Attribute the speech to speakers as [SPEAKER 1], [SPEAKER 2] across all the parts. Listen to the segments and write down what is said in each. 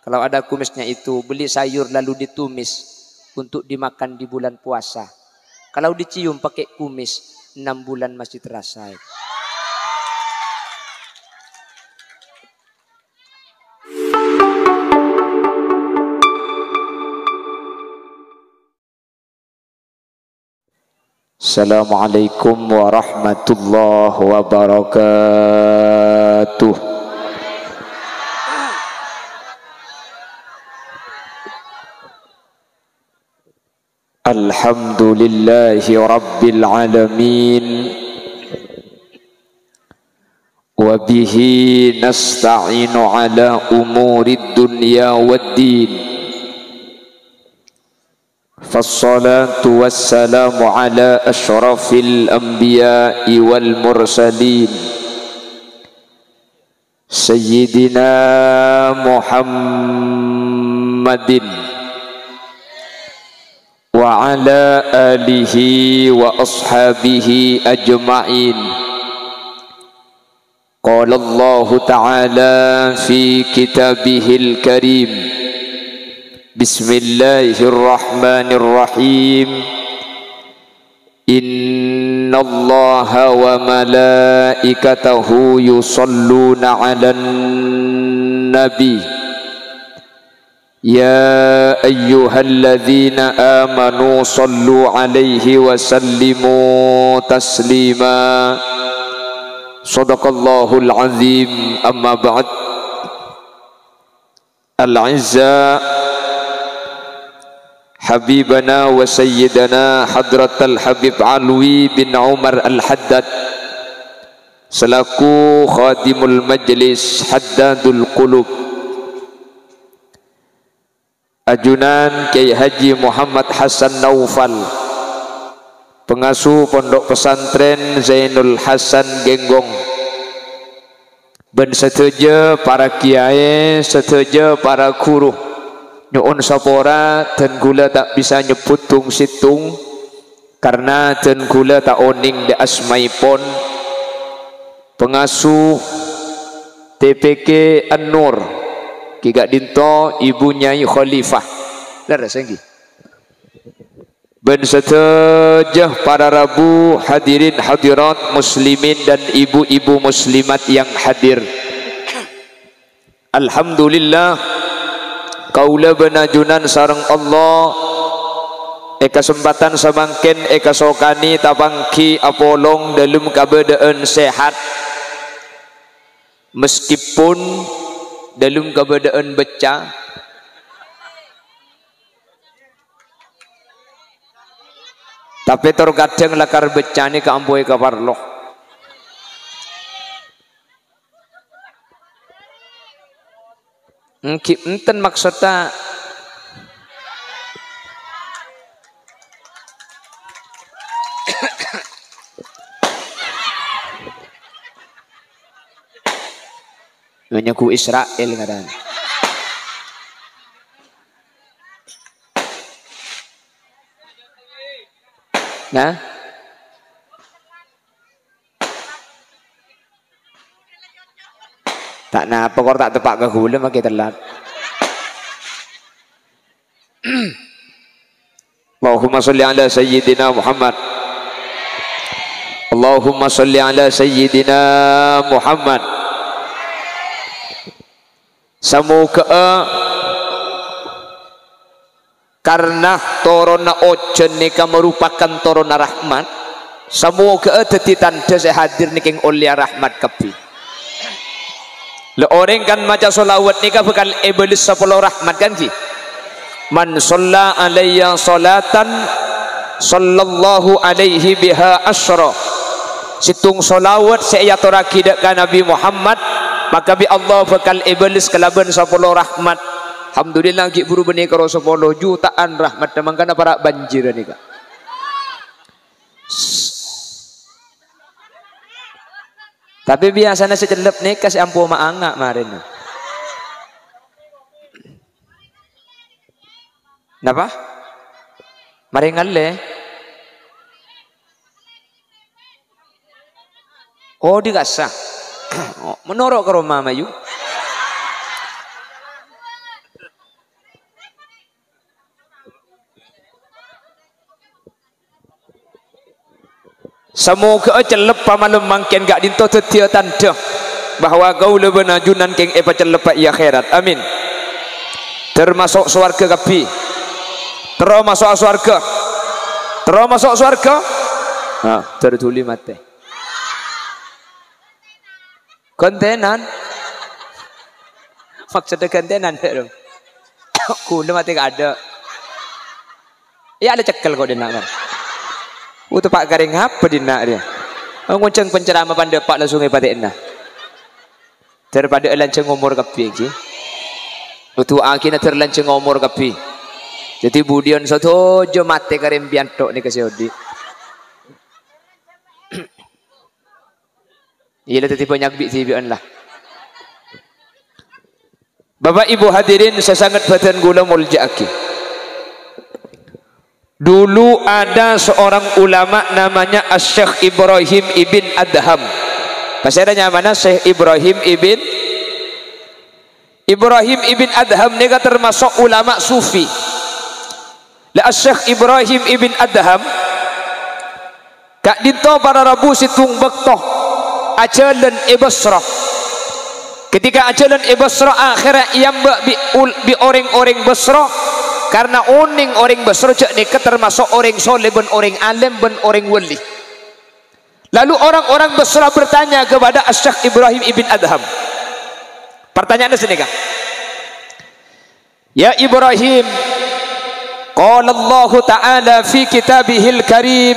[SPEAKER 1] Kalau ada kumisnya itu, beli sayur lalu ditumis untuk dimakan di bulan puasa. Kalau dicium pakai kumis, 6 bulan masih terasa. Assalamualaikum warahmatullahi wabarakatuh. Alhamdulillahi rabbil alamin. Wa bihi nasta'inu ala umurid dunya waddin. فالصلاة والسلام على أشرف الأنبياء والمرسلين سيدنا محمد وعلى آله وأصحابه أجمعين. قال الله تعالى في كتابه الكريم: بسم الله الرحمن الرحيم. إن الله وملائكته يصلون على النبي يا أيها الذين آمنوا صلوا عليه وسلموا تسليما. صدق الله العظيم. أما بعد، الأعزاء Habibana wa sayyidana Hadratal Habib Alwi bin Umar Al-Haddad selaku khadimul majlis Haddadul Qulub, ajunan Kiai Haji Muhammad Hasan Naufal, pengasuh Pondok Pesantren Zainul Hasan Genggong, ben setuju para kiai, setuju para guru, nyuun sapora dan gula tak bisa nyebut tung situng karena dan gula tak oning de asmaipon. Pengasuh TPK An-Nur Kiga Dinto Ibu Nyai Khalifah laras lagi ben setuju para rabu hadirin hadirat muslimin dan ibu-ibu muslimat yang hadir. Alhamdulillah, kaula benajunan sareng Allah kesempatan samangken sokani tabangki apolong dalam keadaan sehat meskipun dalam keadaan becah, tapi terkadang lakar becah ni keamboy kaparloh. Enten maksudnya menyaku Israel ngaran. Nah, tak napa kor tak tepak ke gula makin telat. Allahumma salli ala sayyidina Muhammad. Allahumma salli ala sayyidina Muhammad. Semoga karena torona ojen nika merupakan torona rahmat, semoga dadi tanda saya hadir niking oleh rahmat kepi. Le orang kan maca solawat nikah bakal iblis 10 rahmat kan ki. Man shalla alayya salatan sallallahu alaihi biha asyra. Situng solawat saya aturaki dak ka Nabi Muhammad, maka bi Allah bakal iblis kelaban 10 rahmat. Alhamdulillah ki buru benih karo 10 jutaan rahmat mangkana para banjir nika. Tapi biasanya secelep nih kasih ampu maangak marin. Napa? Mari ngalle. Oh dikasah. Menorok ke rumah mayu. Semoga celep pamalem mangken gak dinto tetia tanda bahwa kau lebena junan keng epa celep iya akhirat. Amin. Termasuk swarga kapi. Termasuk swarga. Termasuk swarga. Ha, tertuli mate. Kontenan. Maksudnya kontenan dong. Kula mati gak ada. Ya ada cekel kok dia nak kan. Untuk Pak Garing apa dia nak dia? Ngunceng penceramah pada Pak langsung ibadah nah. Daripada lanceng umur kapi lagi. Untuk akhirnya terlanceng umur kapi. Jadi budian satu jo mati karim biantok ni kasih odi. Iya lah tadi banyak bik tibian lah. Bapak Ibu hadirin saya sangat badan gula mulja'aki. Dulu ada seorang ulama namanya Syekh Ibrahim ibn Adham. Pasalnya mana Syekh Ibrahim ibn Adham ni termasuk ulama sufi. La Syekh Ibrahim ibn Adham kak dinto para rabu situng bektoh ajalan Basrah. Ketika ajalan Basrah akhirnya yang bi orang-orang Basrah. Karena oning orang Basra cak ni termasuk orang soleh ben orang alim ben orang wali. Lalu orang-orang Basra bertanya kepada Syekh Ibrahim ibn Adham. Pertanyaannya sini kah? Ya Ibrahim, qala Allah Ta'ala fi kitabihil karim,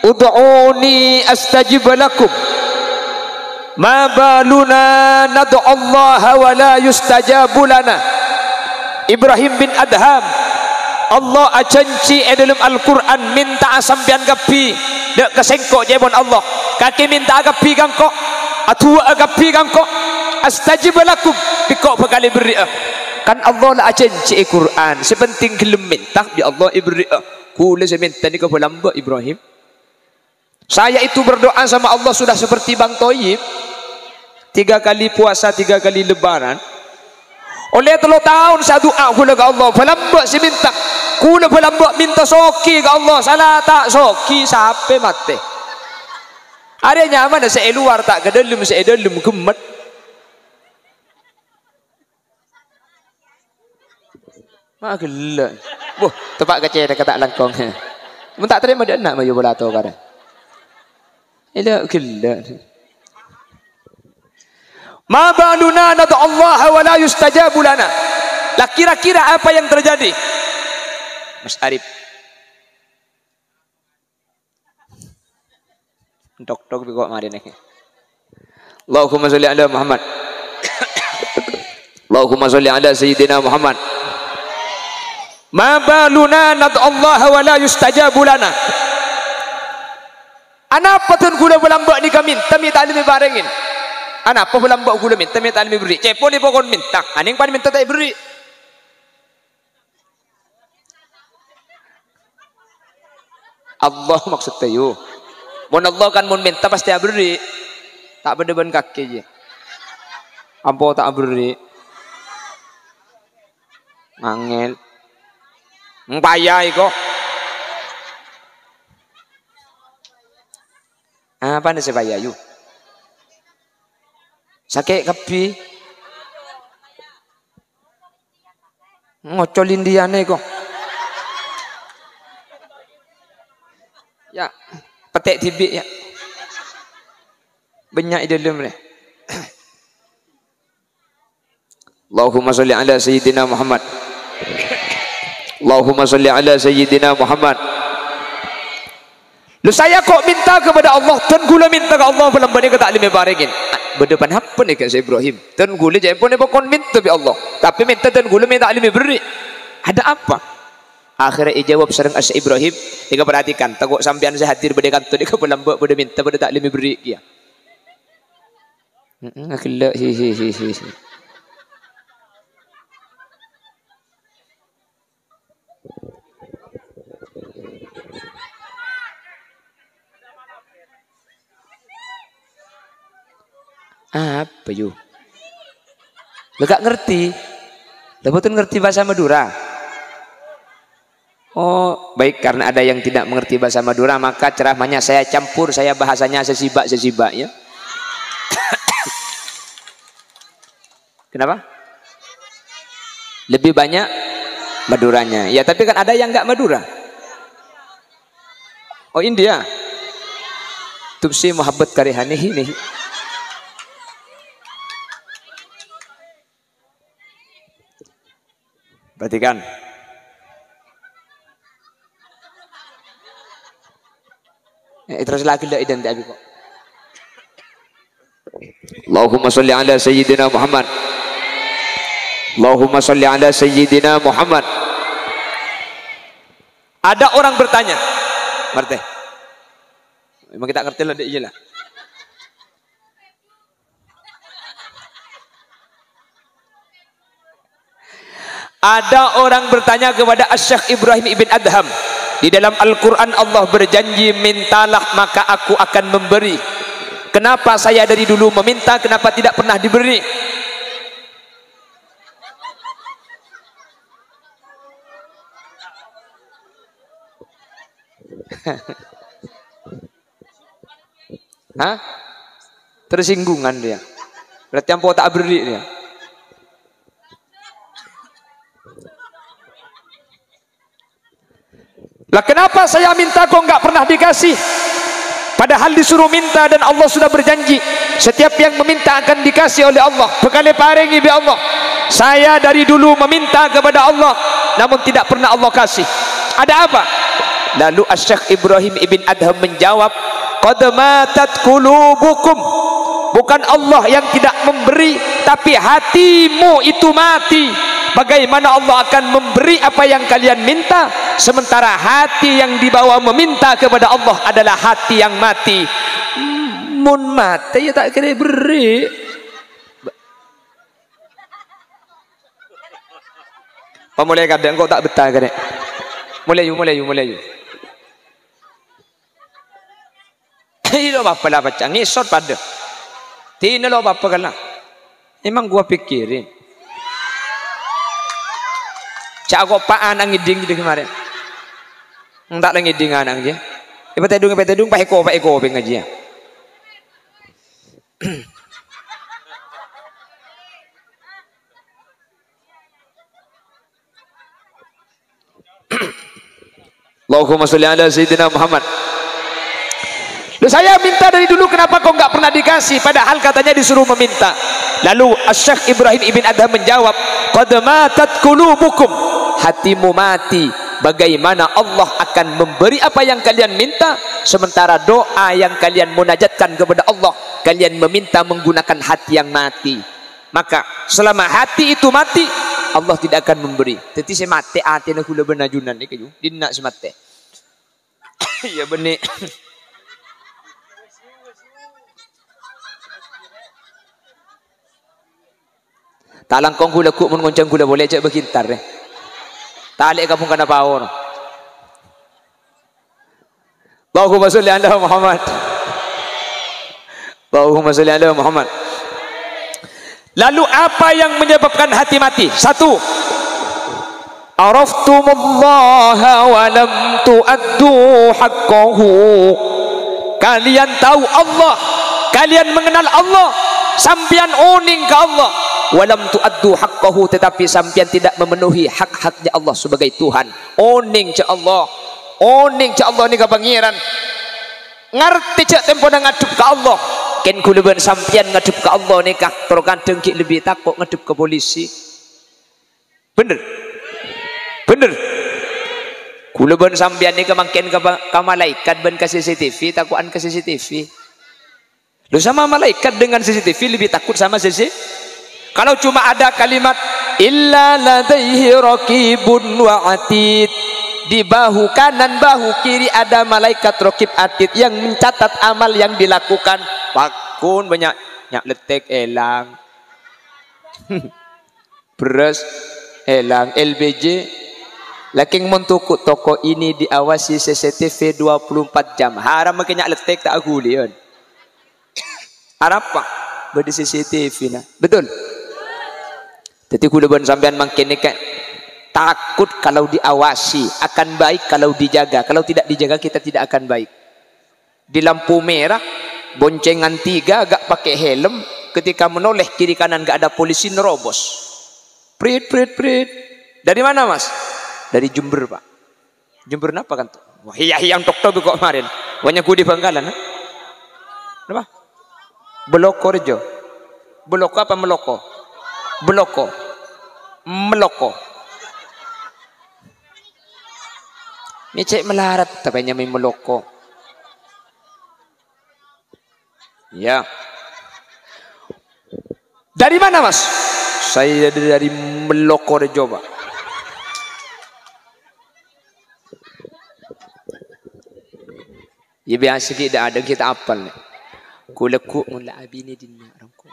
[SPEAKER 1] ud'uni astajib lakum. Ma baluna nad'u Allah wa la yustajabu lana. Ibrahim bin Adham, Allah ajanci dalam Al-Quran minta sampian kapi dek kesengkok jebon Allah kaki minta kapi kangkok atua kapi kangkok astajib lakum pikok bekali beri kan Allah lah ajanci Quran sepenting gelem minta di Allah ibri kula seminta ni kau lamba Ibrahim. Saya itu berdoa sama Allah sudah seperti Bang Toyib 3 kali puasa 3 kali lebaran. Oleh 3 tahun saya doa kula ke Allah, pelambak si minta. Kula pelambak minta soki ke Allah, salah tak soki sampai mati. Ada nyaman saya luar tak ke dalam saya dalam gemet. Mak gelak. Boh, tempat kecil dekat tak langkong. Mun tak terima dia nak mayu bola tu kada. Elak gelak. Ma baluna nad'u Allah wa la yustajabu lana. Lah kira-kira apa yang terjadi? Mas Arif. Tok-tok kok mari nek. Allahumma sholli ala Muhammad. Allahumma sholli ala sayyidina Muhammad. Ma baluna nad'u Allah wa la yustajabu lana. Anapa tun gula belambak ni kami tami tak limi barengin. Anak apa belambak gula minta minta almi beri. Cepo ni pokon minta. Aning pan minta tak beri. Allah maksud tayo. Mun Allah kan mun minta pasti beri. Tak berdeban kaki je. Ampo tak beri. Angel. Payah iko. Apa ni sepaya yu? Sakit kapi. Ngocolin dia nih kok. Ya, petek tibik ya. Banyak di dalam ni. Allahumma sholli ala sayyidina Muhammad. Allahumma sholli ala sayyidina Muhammad. Lu saya kok minta kepada Allah, dan gula minta ke Allah belum bani kata alim baregin. Berdepan apa nih Kak Ibrahim? Dan gula je pun pokon minta bi Allah. Tapi minta dan gula minta alim beri. Ada apa? Akhirnya jawab serang Syekh Ibrahim, dia perhatikan, takut sampean saya hadir pada kantor dia belum pada minta pada tak alim beri dia. Akhlak hi. Apa yuk? Lo gak ngerti? Lo betul ngerti bahasa Madura? Oh, baik, karena ada yang tidak mengerti bahasa Madura, maka ceramahnya saya campur, saya bahasanya sesibak-sesibak ya. Kenapa? Lebih banyak Maduranya. Ya, tapi kan ada yang enggak Madura. Oh, India. Tubsi muhabbat karihani ini. Perhatikan. Terus lagi dah idan tak kok. Allahumma salli ala sayyidina Muhammad. Allahumma salli ala sayyidina Muhammad. Ada orang bertanya, ngerti? Memang kita ngerti lah, dia lah. Ada orang bertanya kepada Asy-Syaikh Ibrahim ibn Adham. Di dalam Al-Quran Allah berjanji, mintalah maka aku akan memberi. Kenapa saya dari dulu meminta, kenapa tidak pernah diberi? Hah? Tersinggungan dia. Berarti ampun tak beri dia. Lah kenapa saya minta kok enggak pernah dikasih? Padahal disuruh minta dan Allah sudah berjanji setiap yang meminta akan dikasih oleh Allah. Bekale paringi bi Allah. Saya dari dulu meminta kepada Allah namun tidak pernah Allah kasih. Ada apa? Lalu Asy-Syaikh Ibrahim ibn Adham menjawab, qad matat qulubukum. Bukan Allah yang tidak memberi, tapi hatimu itu mati. Bagaimana Allah akan memberi apa yang kalian minta, sementara hati yang dibawa meminta kepada Allah adalah hati yang mati. Mun mati ya tak kira beri. Mulai kadang kau tak betah kadang. Mulai you. Ini apa lah baca ngisot pada. Tina lo apa kalah. Emang gua pikirin. Cak kok pak anang ngiding gitu kemarin. Enggak lagi ngiding anang je. Petedung pak eko pengaji ya. Allahumma sholli ala sayyidina Muhammad. Loh, saya minta dari dulu, kenapa kok enggak pernah dikasih? Padahal katanya disuruh meminta. Lalu Asy-Syaikh Ibrahim ibn Adham menjawab, qad matat qulubukum. Hatimu mati. Bagaimana Allah akan memberi apa yang kalian minta, sementara doa yang kalian munajatkan kepada Allah, kalian meminta menggunakan hati yang mati. Maka selama hati itu mati, Allah tidak akan memberi. Jadi saya mati hati nak kula benajunan ni keju. Dia nak semate. Ya benih. Talang kong gula ku mengoncang gula boleh cek berkintar deh. Talik kampung kana power. Allahumma sholli ala Muhammad. Allahumma sholli ala Muhammad. Lalu apa yang menyebabkan hati mati? Satu, araftumullaha wa lam tu'addu haqqahu. Kalian tahu Allah, kalian mengenal Allah, sampian oning ke Allah. Walam tu'addu haqqahu, tetapi sampian tidak memenuhi hak-haknya Allah sebagai Tuhan. Oning ce Allah, oning ce Allah ni ka pangeran. Ngerti ce tempo nang ngadep ke Allah. Ken kuleban sampian ngadep ke Allah ni kah terkadang ki lebih takut ngadep ke polisi. Bener. Kuleban sampian ni kemangken ke malaikat ben ke CCTV, takutan ke CCTV. Lu sama malaikat dengan CCTV lebih takut sama CCTV. Kalau cuma ada kalimat illa ladaihi raqibun wa atid, di bahu kanan bahu kiri ada malaikat raqib atid yang mencatat amal yang dilakukan. Pakun banyak nyak letek elang. Beras elang LBJ. Laking mentukuk toko ini diawasi CCTV 24 jam. Haram makin nyak letek tak aku lian. Harap pak berde CCTV nah. Betul. Jadi kuda ban sampean makin ni kan Takut kalau diawasi, akan baik kalau dijaga. Kalau tidak dijaga kita tidak akan baik. Di lampu merah, boncengan 3 agak pakai helm, ketika menoleh kiri kanan gak ada polisi, nerobos. Prit, prit, prit. Dari mana mas? Dari Jember pak. Jember apa kan tuh? Wah iya yang tok-tok kok kemarin. Banyak gue di Bangkalan. Apa? Beloko Rejo. Beloko apa meloko? Beloko. Meloko. Mecek melarat, tapanya main meloko. Ya. Dari mana mas? Saya dari Meloko Rejo pak. Ya biasa kita ada kita apal nih. Kuleku mula abini dinna rangku.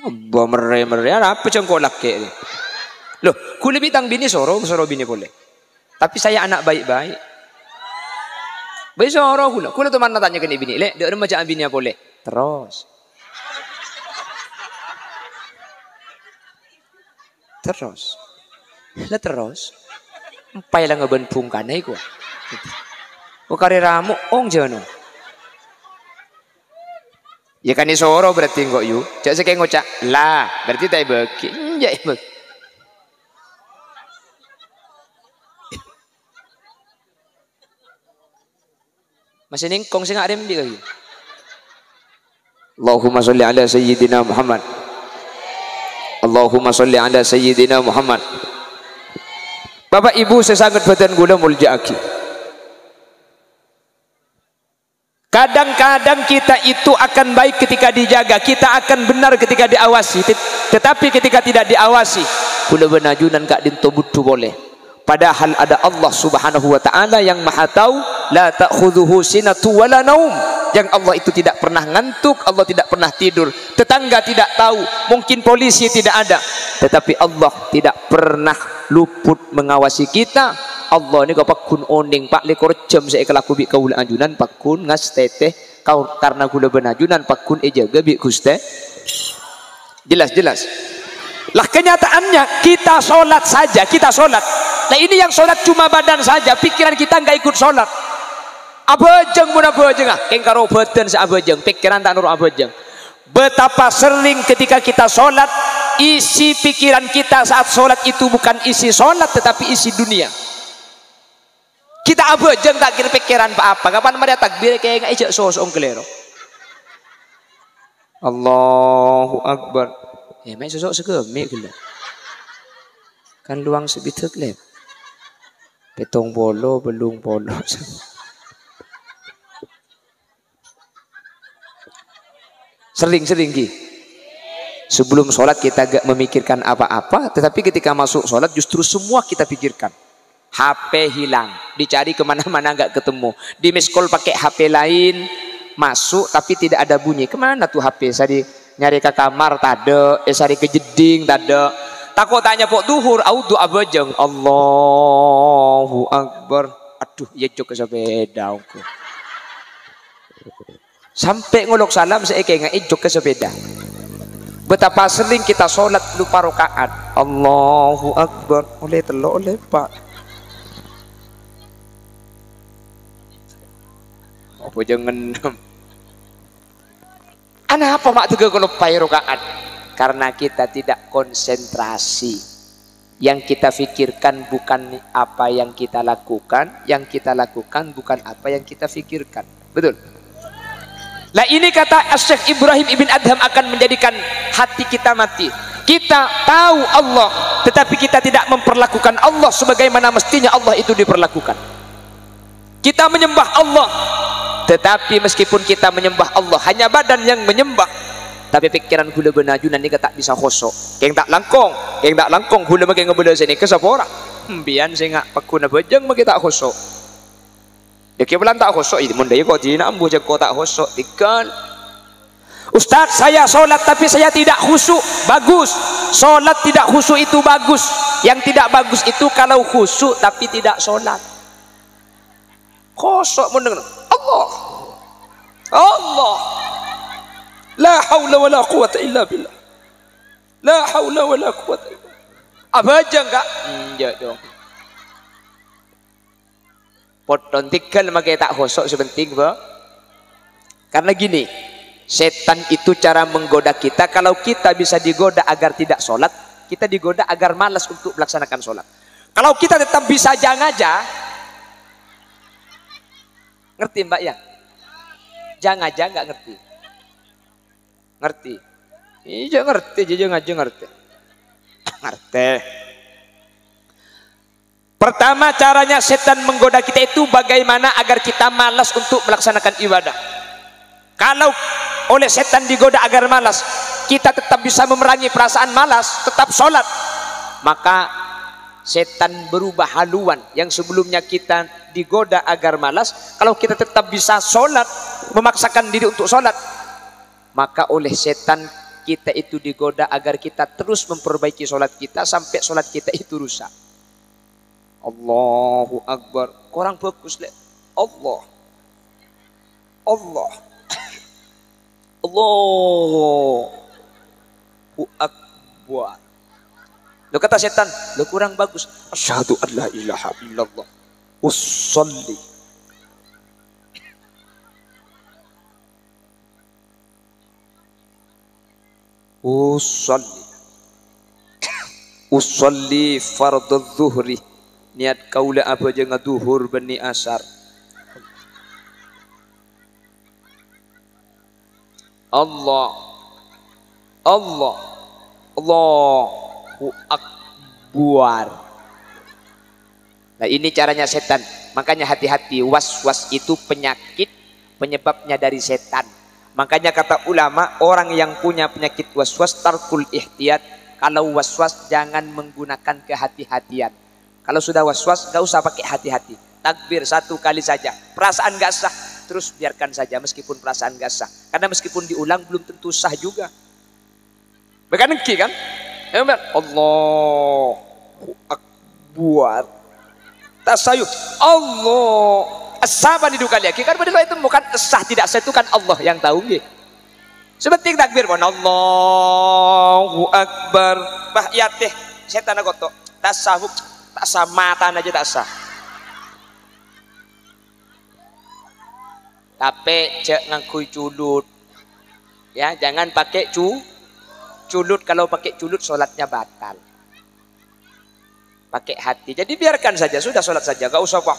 [SPEAKER 1] Abah mere apa cengkolak ke ini? Loh, kule bitang bini soro bini boleh. Tapi saya anak baik-baik. Baik soro kule tuh mana tanya ke bini, le, dia macam bini boleh. Terus. Lah terus. Empai lah ngeben pungkanai ku. Ku kare ramu ong jono. Ya kan soro berarti kok yu. Cak sekeng ngocak lah, berarti tai beki. Ya beki. Masih ningkong sing arem di kali. Allahumma sholli ala sayyidina Muhammad. Allahumma sholli ala sayyidina Muhammad. Bapak Ibu sesangat badan gula mulja'aki. Kadang-kadang kita itu akan baik ketika dijaga, kita akan benar ketika diawasi. Tetapi ketika tidak diawasi, gula benajunan kak dintobutu boleh. Padahal ada Allah Subhanahu wa taala yang Maha tahu, la ta'khudhuhu sinatu wala naum. Yang Allah itu tidak pernah ngantuk, Allah tidak pernah tidur. Tetangga tidak tahu, mungkin polisi tidak ada, tetapi Allah tidak pernah luput mengawasi kita. Allah ni kau pakun oning pak lekor jam saya kelaku bi kaula anjunan pakun ngas teteh kau karena gula benajunan pakun ejaga bi guste. Jelas. Lah kenyataannya kita sholat saja, kita sholat. Nah ini yang sholat cuma badan saja, pikiran kita nggak ikut sholat. Abajeng mun abajeng ah, keng karo badan sa abajeng, pikiran tak nurut abajeng. Betapa sering ketika kita sholat, isi pikiran kita saat sholat itu bukan isi sholat tetapi isi dunia. Kita abajeng tak kira pikiran apa? Kapan mereka takbir kayak nggak ijak sosong kelero. Allahu Akbar. Mek sosok segemek gila. Kan luang sebitek lep. Petong bolo belum bolo. Sering ki. Sebelum sholat kita gak memikirkan apa-apa, tetapi ketika masuk sholat justru semua kita pikirkan. HP hilang, dicari kemana-mana gak ketemu. Di miss call pakai HP lain, masuk tapi tidak ada bunyi. Kemana tuh HP? Saya nyari ke kamar tade, sari ke jeding tade. Takut tanya pok duhur, audu abajeng. Allahu Akbar. Aduh, ya jok ke sepeda aku. Sampai ngolok salam saya kayak ngejok ke sepeda. Betapa sering kita sholat lupa rakaat. Allahu Akbar. Oleh telok oleh pak. Apa jangan? Ana apa mak tuh kalau pai rakaat? Karena kita tidak konsentrasi. Yang kita pikirkan bukan apa yang kita lakukan, yang kita lakukan bukan apa yang kita pikirkan. Betul? Lah ini kata Syekh Ibrahim Ibn Adham akan menjadikan hati kita mati. Kita tahu Allah, tetapi kita tidak memperlakukan Allah sebagaimana mestinya Allah itu diperlakukan. Kita menyembah Allah, tetapi meskipun kita menyembah Allah, hanya badan yang menyembah, tapi pikiran gula benajunan ini tak bisa khosok. Keng tak langkong gula makin ngebela sini ke sapora. Bian saya ngak pakuna bejeng maki tak khosok. Ya kebelan tak khusuk itu mundai kok dina ambu je kok tak khusuk tigal. Ustaz saya sholat tapi saya tidak khusuk. Bagus. Sholat tidak khusuk itu bagus. Yang tidak bagus itu kalau khusuk tapi tidak sholat. Khusuk mendengar Allah. Allah. La haula wala quwata illa billah. La haula wala quwwata illa billah. Apa aja enggak? Enggak dong. Potong tinggal makai tak khosok sebenting, Bro. Karena gini, setan itu cara menggoda kita. Kalau kita bisa digoda agar tidak sholat, kita digoda agar malas untuk melaksanakan sholat. Kalau kita tetap bisa aja, ngerti Mbak ya? Jangan aja nggak ngerti. Ngerti? Iya ngerti, jangan aja ngerti. Ngerti. Pertama caranya setan menggoda kita itu bagaimana agar kita malas untuk melaksanakan ibadah. Kalau oleh setan digoda agar malas, kita tetap bisa memerangi perasaan malas, tetap sholat. Maka setan berubah haluan. Yang sebelumnya kita digoda agar malas, kalau kita tetap bisa sholat, memaksakan diri untuk sholat, maka oleh setan kita itu digoda agar kita terus memperbaiki sholat kita sampai sholat kita itu rusak. Allahu Akbar. Kurang bagus lihat. Allah Allahu Akbar. Lo kata setan, lo kurang bagus. Asyhadu an la ilaha illallah. Usolli. Usolli fardhu zuhri. Niat kaula apa aja ngaduhur bani asar. Allahu Akbar. Nah ini caranya setan. Makanya hati-hati, was-was itu penyakit, penyebabnya dari setan. Makanya kata ulama, orang yang punya penyakit was-was tarkul ihtiyat. Kalau was-was jangan menggunakan kehati-hatian. Kalau sudah was-was gak usah pakai hati-hati. Takbir 1 kali saja. Perasaan gak sah, terus biarkan saja meskipun perasaan gak sah. Karena meskipun diulang belum tentu sah juga. Bukan engki kan? Allahu Akbar. Tasayuh. Allah. As-saban itu kali lagi. Kan benar itu bukan sah tidak sah, itu kan Allah yang tahu nggih. Sebenting takbir pun Allahu Akbar. Bah ya teh setan gotok. Tasawuf tak sah, mata aja tak sah. Tapi cek ngangkui culut. Ya, jangan pakai culut. Kalau pakai culut sholatnya batal. Pakai hati. Jadi biarkan saja, sudah sholat saja, gak usah wah.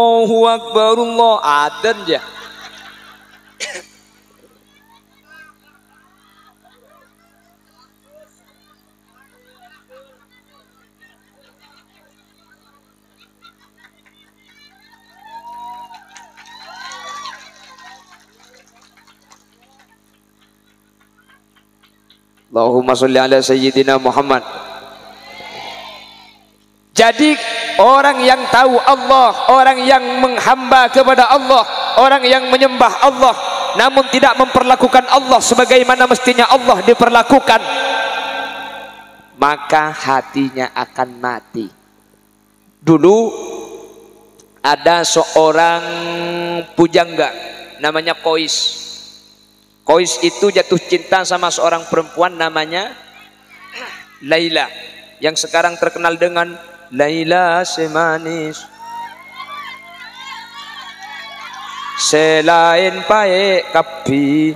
[SPEAKER 1] Allahu Akbar, Allah adan ya. Allahumma sholli ala sayyidina Muhammad. Jadi orang yang tahu Allah, orang yang menghamba kepada Allah, orang yang menyembah Allah namun tidak memperlakukan Allah sebagaimana mestinya Allah diperlakukan, maka hatinya akan mati. Dulu ada seorang pujangga namanya Qais. Qais itu jatuh cinta sama seorang perempuan namanya Laila, yang sekarang terkenal dengan Laila semanis selain pae kapi,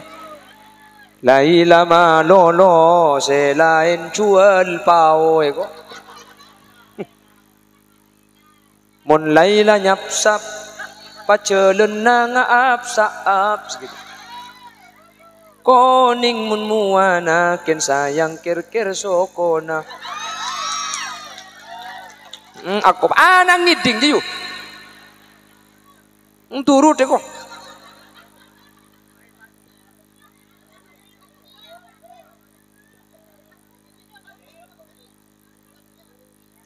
[SPEAKER 1] Laila malolo selain jual pao eko. Mon Laila nyapsap pacelen ngaap saap segitu. Koning mun muana ken sayang kir-kir sokona. Aku anang ngiding jiu. Turut deh kok.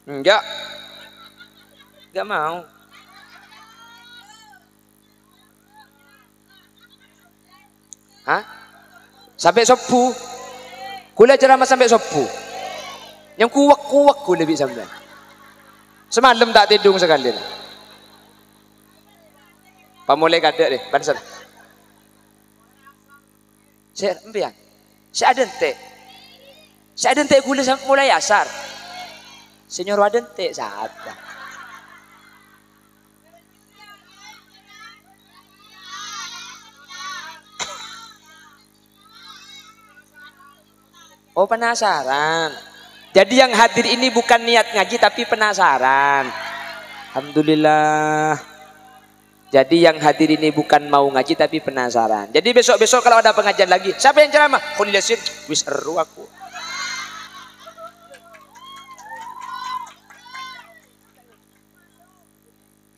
[SPEAKER 1] Enggak mau. Hah? Sampai sopu, kula ceramah sampai sopu. Yang kuak-kuak kula bisa sampai. Semalam tak tidung sekali. Pamulai kadek deh, bansan. Saya empian. Saya ada ente gula mulai asar. Senyor waden te sada. Oh penasaran. Jadi yang hadir ini bukan niat ngaji tapi penasaran. Alhamdulillah. Jadi yang hadir ini bukan mau ngaji tapi penasaran. Jadi besok-besok kalau ada pengajian lagi, siapa yang ceramah? Khalil Yasin. Wis eru aku.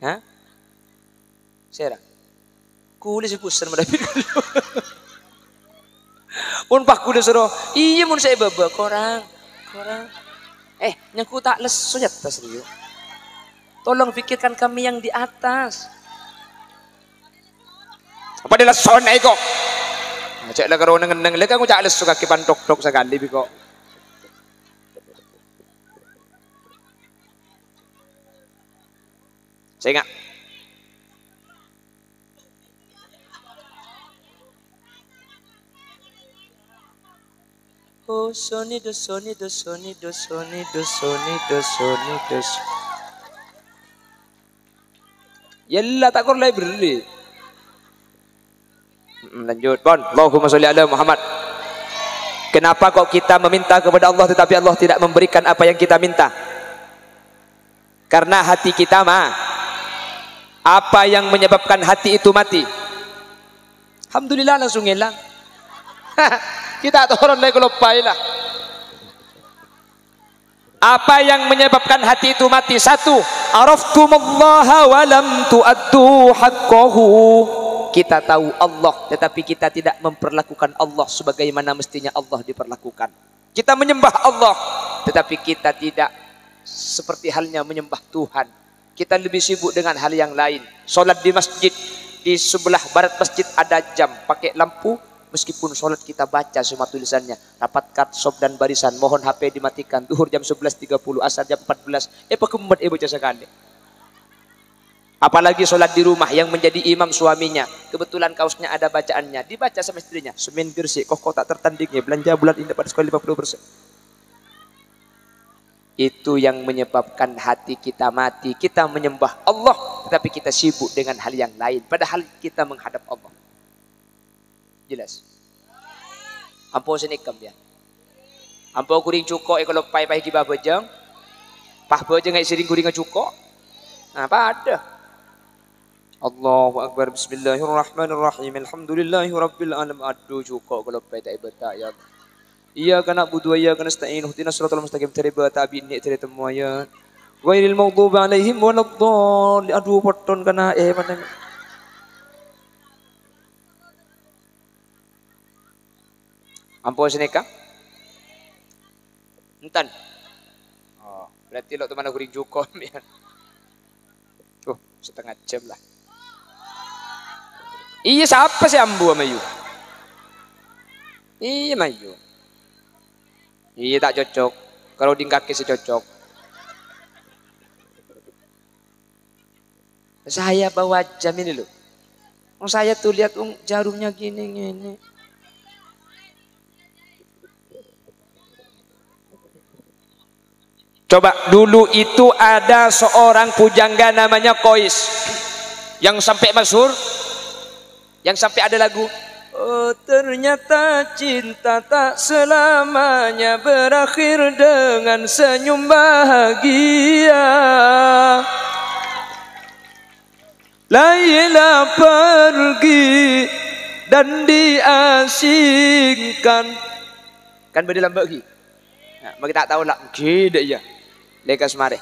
[SPEAKER 1] Hah? Serang. Kulis si pusan mendapat dulu. Pun pak kuda suruh. Iya mun saya baba korang. Nyaku tak lesu ya tas Rio. Tolong pikirkan kami yang di atas. Apa dia lesu naik kok? Cek lah kalau neng lek aku cak lesu kaki pantok sekali biko. Saya ingat. Oh soni do. Yalla tak kor library. Lanjut, Bon. Allahumma sholli ala Muhammad. Kenapa kok kita meminta kepada Allah tetapi Allah tidak memberikan apa yang kita minta? Karena hati kita apa yang menyebabkan hati itu mati? Alhamdulillah langsung hilang. Kita turun lagi lupai lah. Apa yang menyebabkan hati itu mati? Satu, araftumallaha wa lam tu'addu haqqahu. Kita tahu Allah tetapi kita tidak memperlakukan Allah sebagaimana mestinya Allah diperlakukan. Kita menyembah Allah tetapi kita tidak seperti halnya menyembah Tuhan. Kita lebih sibuk dengan hal yang lain. Sholat di masjid, di sebelah barat masjid ada jam pakai lampu. Meskipun sholat kita baca semua tulisannya, rapatkan sob dan barisan, mohon HP dimatikan, duhur jam 11.30, asar jam 14. Pakumbat baca sekali. Apalagi sholat di rumah yang menjadi imam suaminya, kebetulan kaosnya ada bacaannya, dibaca sama istrinya. Semen gersik, kok tak tertandingnya, belanja bulan ini dapat sekali 50%. Itu yang menyebabkan hati kita mati. Kita menyembah Allah, tetapi kita sibuk dengan hal yang lain. Padahal kita menghadap Allah. Jelas. Ampo senikam dia. Ampo kuring cuko kalau pai kiba bejeng. Pah bejeng ngai sering kuring cuko. Apa ada? Allahu akbar, bismillahirrahmanirrahim. Alhamdulillahirabbil alamin. Aduh cuko kalau pai tak ibata ya. Iya kana budu ya kana stain ihdinas siratal mustaqim teriba tabiin ni teri temuaya. Ghairil maghdubi alaihim waladdallin. Aduh poton kana mana. Ampun seneka? Entan. Oh, berarti lo teman aku rinjuko ya. Setengah jam lah. Iya siapa sih ambu sama you? Iya mayu. Iya tak cocok. Kalau di kaki sih cocok. Saya bawa jam ini loh. Saya tuh lihat jarumnya gini. Coba dulu itu ada seorang pujangga namanya Kois yang sampai masyhur, yang sampai ada lagu. Oh ternyata cinta tak selamanya berakhir dengan senyum bahagia. Laila pergi dan diasingkan. Kan berdalam bagi. Nah, bagi tak tahu lah, gede ya. Lekas mare.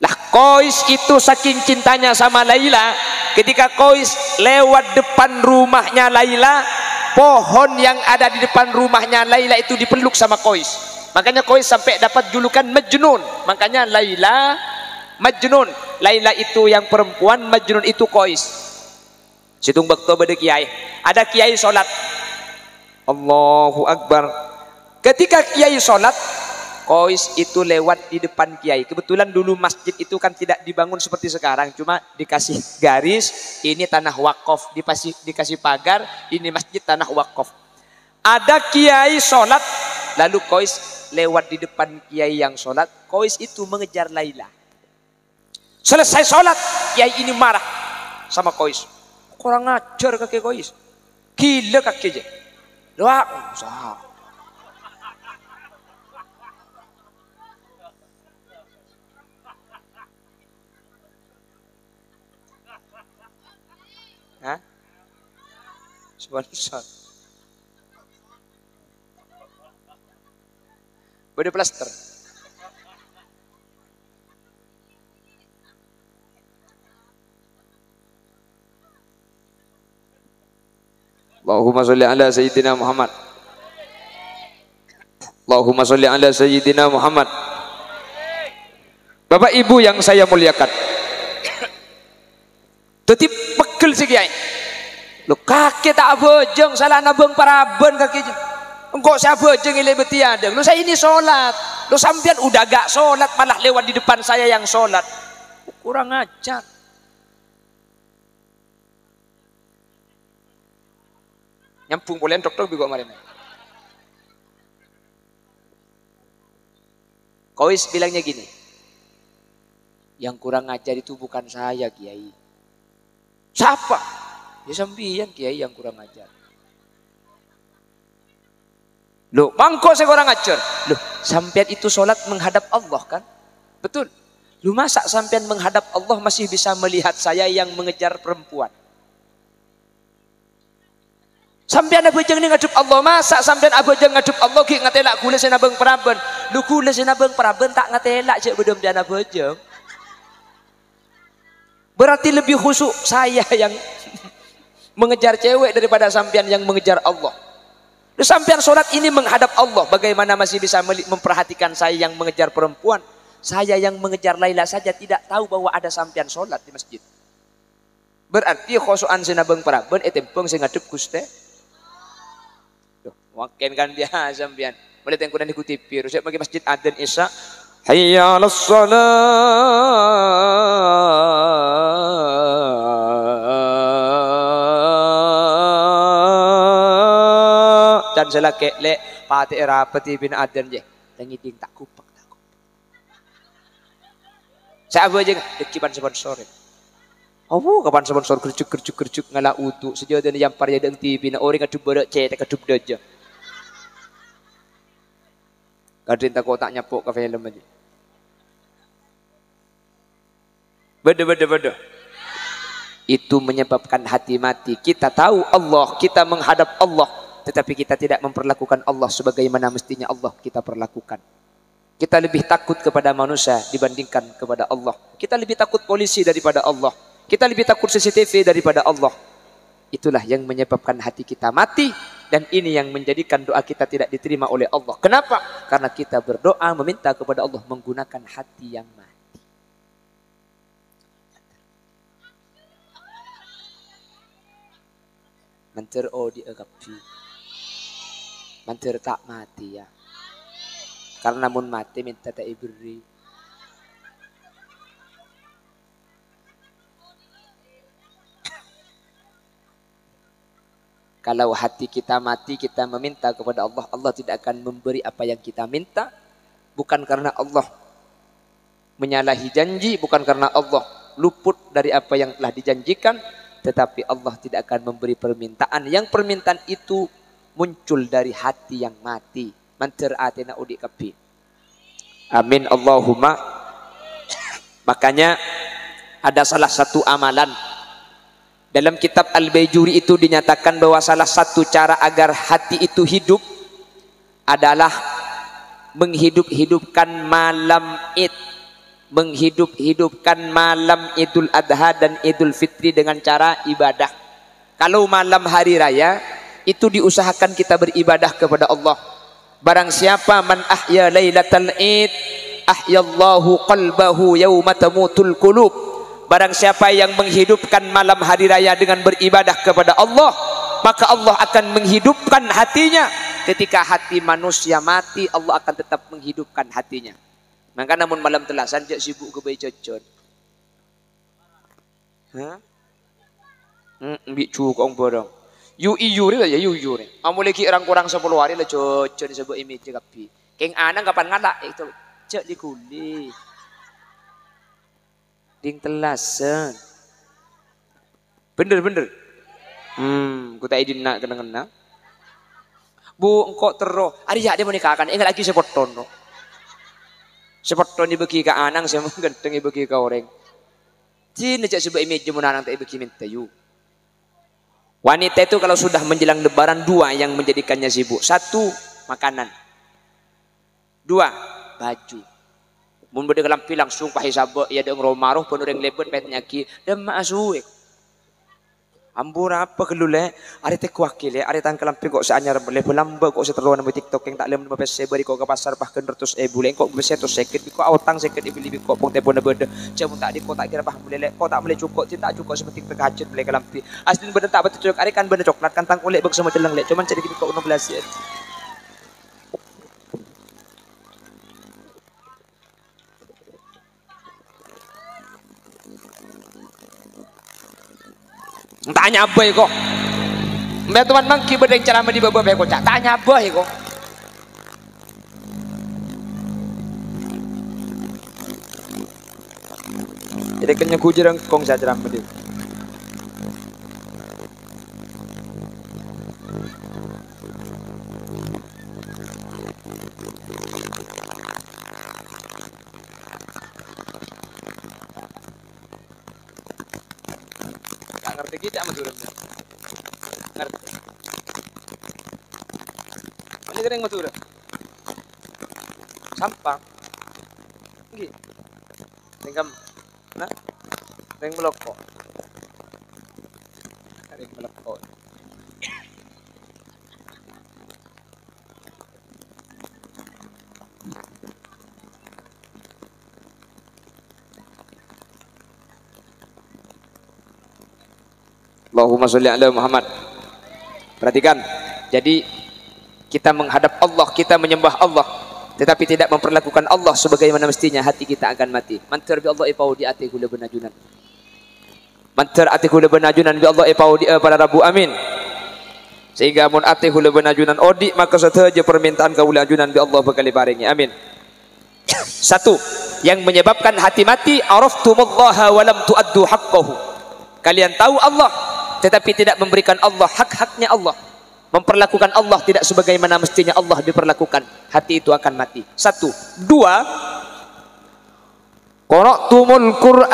[SPEAKER 1] Lah Kois itu saking cintanya sama Laila, ketika Kois lewat depan rumahnya Laila, pohon yang ada di depan rumahnya Laila itu dipeluk sama Kois. Makanya Kois sampai dapat julukan Majnun. Makanya Laila Majnun. Laila itu yang perempuan, Majnun itu Kois. Situng bakto bade kiai. Ada kiai sholat. Allahu Akbar. Ketika kiai sholat, Kois itu lewat di depan kiai. Kebetulan dulu masjid itu kan tidak dibangun seperti sekarang, cuma dikasih garis, ini tanah wakaf, dikasih pagar, ini masjid tanah wakaf. Ada kiai sholat, lalu Qais lewat di depan kiai yang sholat. Qais itu mengejar Laila. Selesai sholat, kiai ini marah sama Qais. Kurang ajar kakek Qais. Gila kakeknya. Doa. Hah? Sponsor. Body plaster. Allahumma sholli ala sayyidina Muhammad. Allahumma sholli ala sayyidina Muhammad. Bapak Ibu yang saya muliakan. Tetip pegel si kiai. Lo kakek tak bojong salah nabung paraben kakeknya. Engkau saya bojong ile beti ada. Lo saya ini sholat. Lo sampean udah gak sholat malah lewat di depan saya yang sholat. Kurang ajar. Nyampung boleh dokter juga kemarin. Qais bilangnya gini. Yang kurang ajar itu bukan saya kiai. Siapa? Ya sampean kiai yang kurang ajar. Loh, mangko saya kurang ajar. Loh, sampean itu sholat menghadap Allah kan? Betul. Lu masa sampean menghadap Allah masih bisa melihat saya yang mengejar perempuan? Sampean abojeng ni ngadup Allah, masa sampean abojeng ngadup Allah ki ngatelak kula sena beng praben. Lu kula sena beng praben tak ngatelak cek bedom dana abojeng. Berarti lebih khusyuk saya yang mengejar cewek daripada sampean yang mengejar Allah. Lu sampean sholat ini menghadap Allah, bagaimana masih bisa memperhatikan saya yang mengejar perempuan? Saya yang mengejar Laila saja tidak tahu bahwa ada sampean sholat di masjid. Berarti khusyukan sena beng praben etempeng sing ngadup Gusti. Wakin kan biasa sampean. Boleh tengok dan ikuti piru. Saya bagi masjid adzan Isya. Hayya 'alas shalah. Dan selake le pati rapati bin adzan je. Tengiding tak kupak tak kupak. Saya aja dekiban sponsor. Oh, kapan sponsor kerjuk ngala utu sejauh dan yang parya deng TV na orang kadup berak cek kadup daja. Kadin tak kotak nyapuk ke film aja. Beda. Itu menyebabkan hati mati. Kita tahu Allah, kita menghadap Allah, tetapi kita tidak memperlakukan Allah sebagaimana mestinya Allah kita perlakukan. Kita lebih takut kepada manusia dibandingkan kepada Allah. Kita lebih takut polisi daripada Allah. Kita lebih takut CCTV daripada Allah. Itulah yang menyebabkan hati kita mati. Dan ini yang menjadikan doa kita tidak diterima oleh Allah. Kenapa? Karena kita berdoa meminta kepada Allah menggunakan hati yang mati. Manter di agapi. Manter tak mati ya. Karena mun mati minta tak iberi. Kalau hati kita mati, kita meminta kepada Allah, Allah tidak akan memberi apa yang kita minta. Bukan karena Allah menyalahi janji, bukan karena Allah luput dari apa yang telah dijanjikan, tetapi Allah tidak akan memberi permintaan. Yang permintaan itu muncul dari hati yang mati. Manter atina udik kapi. Amin Allahumma. Makanya ada salah satu amalan. Dalam kitab Al-Baijuri itu dinyatakan bahwa salah satu cara agar hati itu hidup adalah menghidup-hidupkan malam Id, menghidup-hidupkan malam Idul Adha dan Idul Fitri dengan cara ibadah. Kalau malam hari raya itu diusahakan kita beribadah kepada Allah. Barang siapa man ahya lailatal Id, ahyallahu qalbahu yauma tamutul qulub. Barang siapa yang menghidupkan malam hari raya dengan beribadah kepada Allah, maka Allah akan menghidupkan hatinya. Ketika hati manusia mati, Allah akan tetap menghidupkan hatinya. Maka namun malam telah sanjak sibuk ke bayi cocon. Hah? Mbik cu kong borong. Yu iyu ni aja yu iyu ni. Amu lagi orang kurang 10 hari lah cocok disebut image kapi. Keng anang kapan ngadak itu cek di kuli. Ding telasen. Bener. Ku tak izin nak kena. Bu engkau terus. Hari jak dia menikahkan. Ingat lagi sepoton no. Sepoton dibagi ke anang sama ganteng dibagi ke orang. Cina cek sebut image jemunanang tak dibagi minta yu. Wanita itu kalau sudah menjelang lebaran dua yang menjadikannya sibuk. Satu, makanan. Dua, baju. Mun bade kelampi langsung pahi sabak ya deng romaruh pun orang lebet petnya ki dan maasuik. Ambur apa kelule? Ari teh kuakil ya, ari tang kelampi kok seanyar lebih lamba kok seterluan nang TikTok yang tak lem nang PC bari kok ke pasar bahkan 100.000 lek kok bisa 100 kok autang 50 beli kok pong telepon bede. Jamu tak di kok tak kira bah boleh kok tak boleh cukup cinta cukup seperti terkajut beli kelampi. Asli bede tak betul cocok ari kan bede coklat kantang kulit bek semua celeng lek cuman cari kok 16 ya. Tanya apa kok? Mbak tuan mangki bedeng ceramah di bawah kok cak. Tanya apa kok? Jadi kenya kujerang kong saya ceramah dia. Ngerti kita maduranya. Ngerti. Ini kering madura. Sampah. Nggih. Tingkam. Nah. Ring meloko. Ring meloko. Allahumma sholli ala Muhammad. Perhatikan. Jadi kita menghadap Allah, kita menyembah Allah, tetapi tidak memperlakukan Allah sebagaimana mestinya, hati kita akan mati. Mantar bi Allah ipau di ati kula benajunan. Mantar ati kula benajunan bi Allah ipau di pada Rabu amin. Sehingga mun ati kula benajunan odi maka sateja permintaan kaula ajunan bi Allah bakal paringi. Amin. Satu, yang menyebabkan hati mati araftumullaha wa lam tuaddu haqqahu. Kalian tahu Allah tetapi tidak memberikan Allah hak-haknya Allah, memperlakukan Allah tidak sebagaimana mestinya Allah diperlakukan, hati itu akan mati. Satu. Dua, qara'tumul Qur'an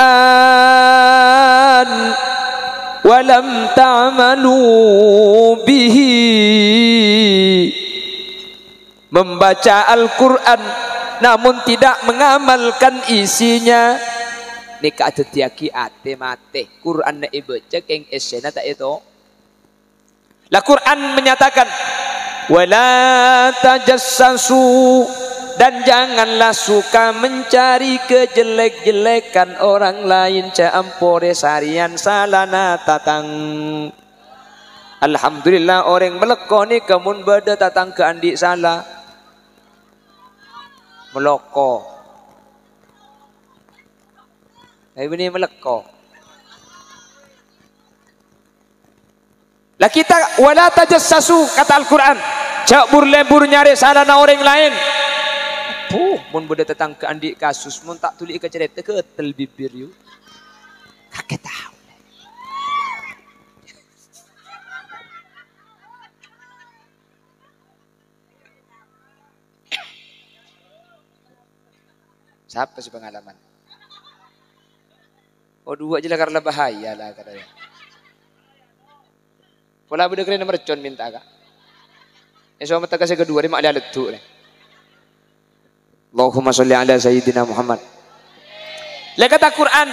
[SPEAKER 1] wa lam ta'malu bihi. Membaca Al-Qur'an namun tidak mengamalkan isinya. Nika tetiaki ate mate Quran na ibaca keng esena tak itu. La Quran menyatakan wala tajassasu, dan janganlah suka mencari kejelek-jelekan orang lain. Caampore sarian salana tatang. Alhamdulillah orang melekoni kemun beda tatang ke andi salah meloko. Ini meleko. Lah kita wala tajassasu kata Al-Qur'an. Cak burlembur nyari salahna orang lain. Mun beda tetang ke andi kasus mun tak tuli ke cerita ke tel bibir yu. Kakek tahu. Siapa sih pengalaman? Oh dua je lah karena bahaya lah katanya. Pola beda kena mercon minta kak. Esok mata kasih kedua ni mak dia letuk ni. Allahumma sholli ala sayyidina Muhammad. Lihat kata Quran,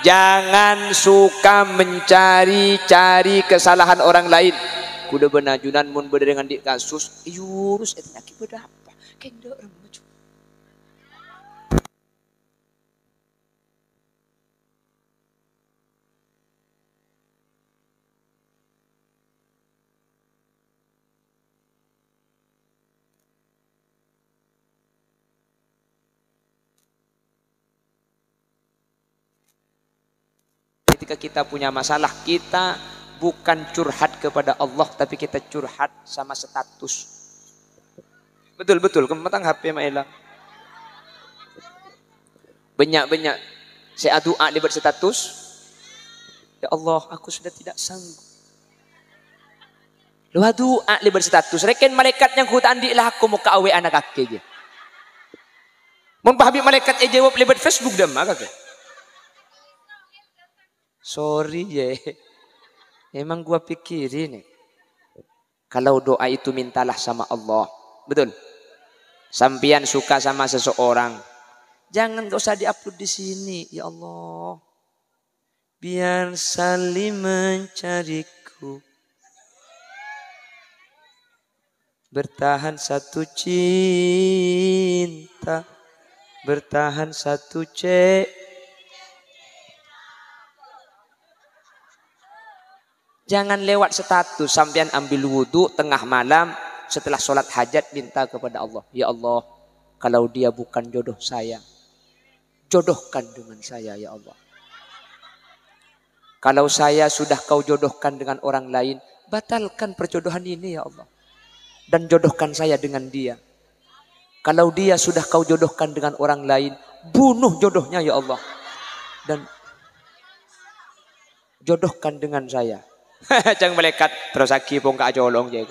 [SPEAKER 1] jangan suka mencari-cari kesalahan orang lain. Kuda benajunan mun beda dengan dik kasus. Yurus etnya ki beda apa? Kendo orang maju. Ketika kita punya masalah, kita bukan curhat kepada Allah, tapi kita curhat sama status. Betul-betul, kematang HP Maela. Banyak-banyak saya doa libat status. Ya Allah, aku sudah tidak sanggup. Lu doa libat status. Reken malaikat yang ku tandi lah aku mau ke awe anak kaki je. Mun pahami malaikat jawab libat Facebook dah maka ke. Sorry je. Emang gua pikirin nih. Kalau doa itu mintalah sama Allah. Betul. Sampian suka sama seseorang. Jangan gak usah diupload di sini. Ya Allah. Biar saling mencariku. Bertahan satu cinta. Bertahan satu Jangan lewat status. Sampian ambil wudhu tengah malam. Setelah sholat hajat minta kepada Allah. Ya Allah. Kalau dia bukan jodoh saya. Jodohkan dengan saya ya Allah. Kalau saya sudah kau jodohkan dengan orang lain. Batalkan perjodohan ini ya Allah. Dan jodohkan saya dengan dia. Kalau dia sudah kau jodohkan dengan orang lain. Bunuh jodohnya ya Allah. Dan jodohkan dengan saya. Jangan melekat. Terus aki pun gak jolong je.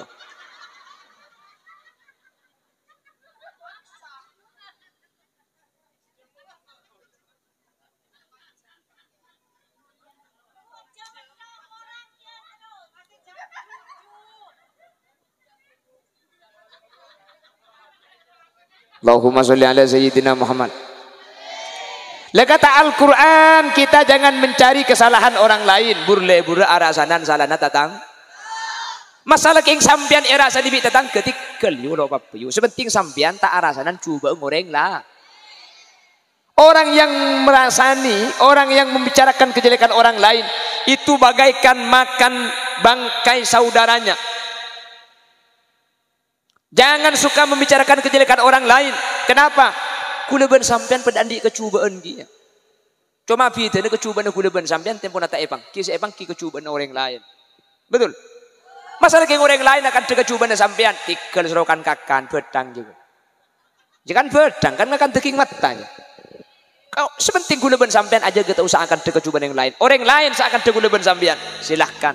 [SPEAKER 1] Allahumma sholli ala sayyidina Muhammad. Lekata Al-Quran, kita jangan mencari kesalahan orang lain. Burle-burle arasanan salana tatang. Masalah king sampian era sadibi tatang ketikkel yu lo papu. Sebenting sampian tak arasanan coba ngoreng lah. Orang yang merasani, orang yang membicarakan kejelekan orang lain itu bagaikan makan bangkai saudaranya. Jangan suka membicarakan kejelekan orang lain. Kenapa? Kuleban sampean pedandi kecubaan dia. Cuma bida ne kecubaan kuleban sampean tempo nata epang. Kisah epang ki kecubaan orang lain. Betul? Masalah ke orang lain akan ada kecubaan sampean. Tikal serokan kakan bedang juga. Jangan bedang kan akan deking matanya. Kau sepenting kuleban sampean aja kita usahakan ada kecubaan yang lain. Orang lain seakan ada kuleban sampean. Silahkan.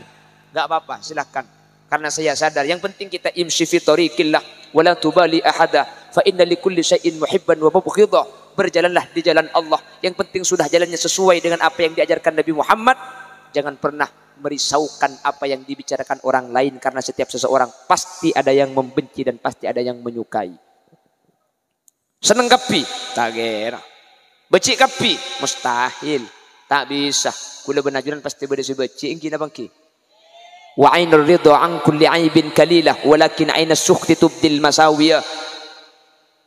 [SPEAKER 1] Enggak apa-apa, silahkan. Karena saya sadar yang penting kita imshi fi tariqillah wala tubali ahada fa inna likulli syai'in muhibban wa mubghidha. Berjalanlah di jalan Allah. Yang penting sudah jalannya sesuai dengan apa yang diajarkan Nabi Muhammad. Jangan pernah merisaukan apa yang dibicarakan orang lain karena setiap seseorang pasti ada yang membenci dan pasti ada yang menyukai. Seneng kapi? Tak kira. Becik kapi? Mustahil. Tak bisa. Kula benajuran pasti beda-beda ingin abang ki. Wa ainur ridha an kulli aibin kalilah walakin ainas sukhti tubdil masawiyah.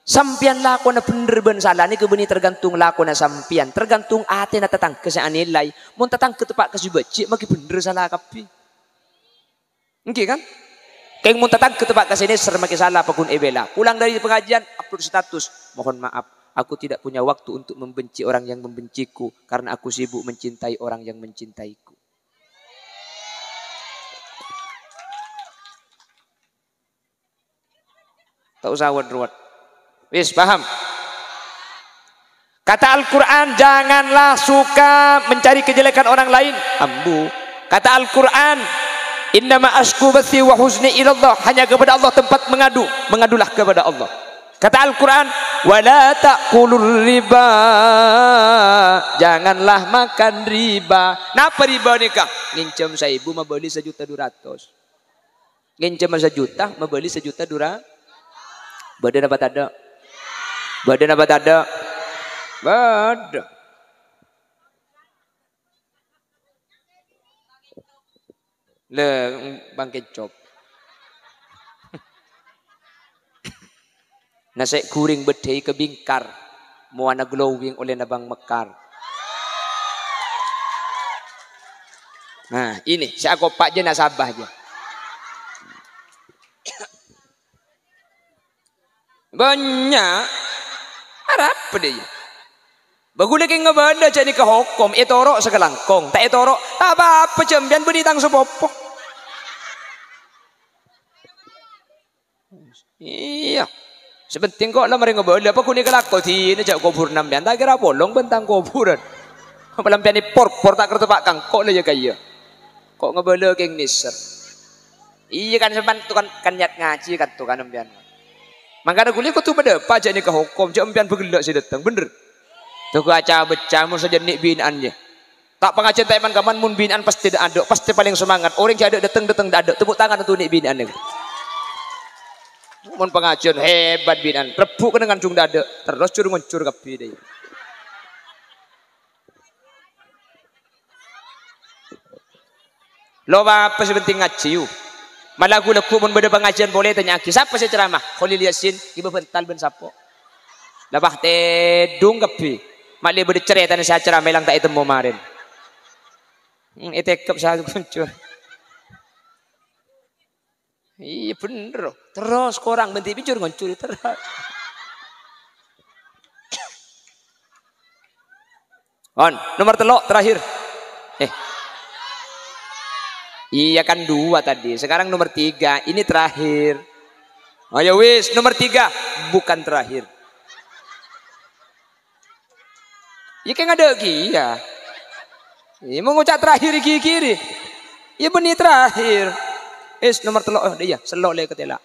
[SPEAKER 1] Sampian lakona bener ben salah ni kebeni tergantung lakona sampian, tergantung ate na tatang kesaan nilai. Mun tatang ketepak kasibeci maki bener salah kapi. Engke kan? Keng mun tatang ketepak kasini ser maki salah pakun ebela. Pulang dari pengajian upload status, mohon maaf aku tidak punya waktu untuk membenci orang yang membenciku karena aku sibuk mencintai orang yang mencintaiku. Tak usah ruwet. Wis paham? Kata Al-Quran, janganlah suka mencari kejelekan orang lain. Ambu. Kata Al-Quran, innama ashku bathi wa huzni ilallah. Hanya kepada Allah tempat mengadu. Mengadulah kepada Allah. Kata Al-Quran, wala ta'kulur riba. Janganlah makan riba. Napa riba nikah? Ngincam 1.000 membeli 1.200.000. Ngincam 1 juta membeli 1.200.000. Badan apa tak ada? Badan apa tak ada? Badan. Le bang kecop. Nasi kuring bedai kebingkar. Muana glowing oleh nabang mekar. Nah ini si aku pak je nasabah je. Banyak harap dia. Bagula keng ngabanda jadi ke hukum etoro sekelangkong tak etoro tak apa cembian benitang sepopo. Iya. Sepenting kok lah mereka ngabanda apa kuni kelakko di ini jak kubur nambian tak kira bolong bentang kuburan. Pelampian ni por tak kerja pak kangkok lah ya kaya. Kok ngabanda keng niser. Iya kan sepan tu kan niat ngaji kan tu kan nambian. Makanya kuliah kau tu pada apa jadi ke hukum jambian bergelak si datang bener. Tu aca becah mun saja nik binaannya. Tak pengajian tak iman kaman mun binaan pasti ada, pasti paling semangat. Orang yang ada datang ada. Tepuk tangan untuk nik binaan ni. Mun pengajian hebat binaan. Rebuk dengan cung dada. Terus cur nguncur kapi deh. Lo apa sebenting ngaji yuk. Malah aku leku mun beda pengajian boleh tanya aki. Siapa saya ceramah? Khalil Yasin, ibu bental ben sapo. Labah tedung kapi. Mali berde cerita saya ceramah melang tak itu kemarin. Itekap saya muncul. Iya bener. Terus korang bentik bincur ngoncur terus. On, nomor telok terakhir. Iya kan 2 tadi. Sekarang nomor 3. Ini terakhir. Oh ya wis, nomor 3 bukan terakhir. Ya kan ada lagi ya. Ini mau ngucap terakhir kiri. Ya benih terakhir. Nomor telok dia selok le ketela.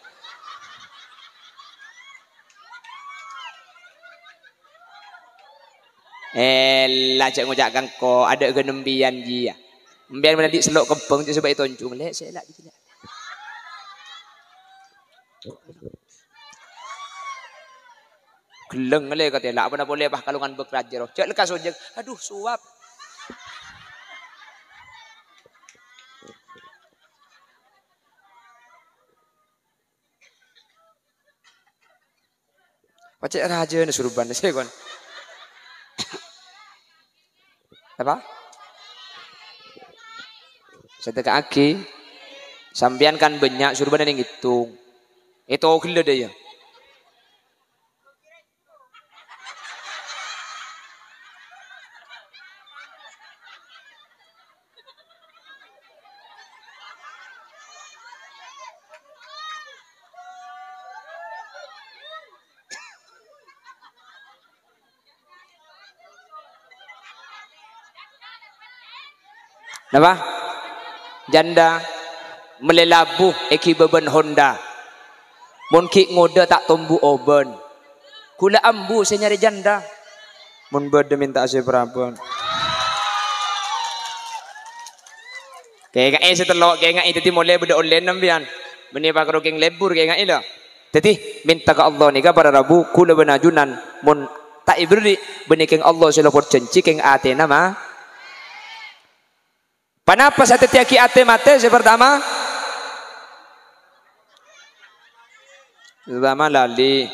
[SPEAKER 1] Cak ngucap kangko ada genembian dia. Mbian mana di selok kempeng tu sebab itu oncung le selak di sini. Geleng le ketela apa boleh bah kalungan bekrajar. Cak lekas ojek. Aduh suap. Pacek raja ni suruban saya kon. Apa? Sedekah aki. Sambian kan banyak suruban yang ngitung. Itu gila dia. Apa? Janda melelabuh eki beban Honda. Mun ki ngoda tak tumbuh oben. Kula ambu saya nyari janda. Mun berde minta saya berapa. Kayak ngai setelok kayak ngai tadi mulai beda online nambian. Beni pak rokeng lebur kayak ngai lah. Jadi minta ke Allah ni pada Rabu kula benajunan mun tak ibri beni keng Allah sila porcenci keng ate nama. Kenapa saya tiaki ate mate pertama? Pertama lali.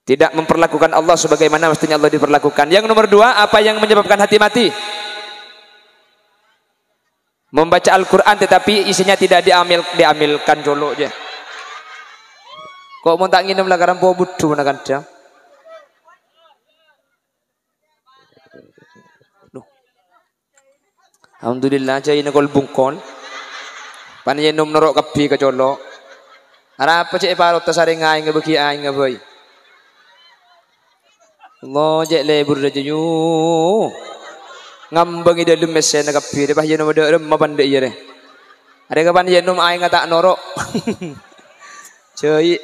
[SPEAKER 1] Tidak memperlakukan Allah sebagaimana mestinya Allah diperlakukan. Yang nomor 2, apa yang menyebabkan hati mati? Membaca Al-Quran tetapi isinya tidak diambilkan jolo je. Kok mau tak nginum lagaran po budu nak ada? Alhamdulillah jai nakol bungkol. Panjang nom norok kapi ke jolo. Harap cek parot tasaring ngai ngabeki ai ngabai. Allah jek lebur aja yu. Ngambang ida lum mesen nak kapi. Depa yen nom ada rem mabande iya deh. Ada kapan yen nom ai ngata norok. Cai.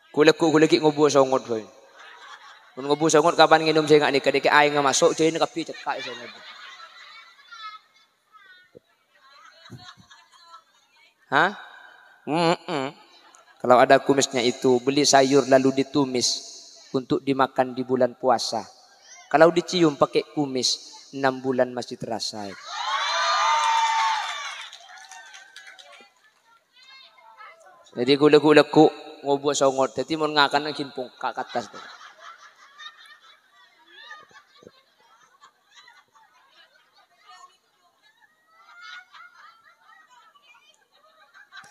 [SPEAKER 1] Kulek ngobo songot boy. Mun ngobo songot kapan nginum saya ngak nikah dek ai nga masuk cai nak kapi cekak saya ngobo. Hah? Kalau ada kumisnya itu beli sayur lalu ditumis untuk dimakan di bulan puasa. Kalau dicium pakai kumis 6 bulan masih terasa. Jadi gula-gula ku ngobo songot. Jadi mun ngakan ang kinpong kak atas tu.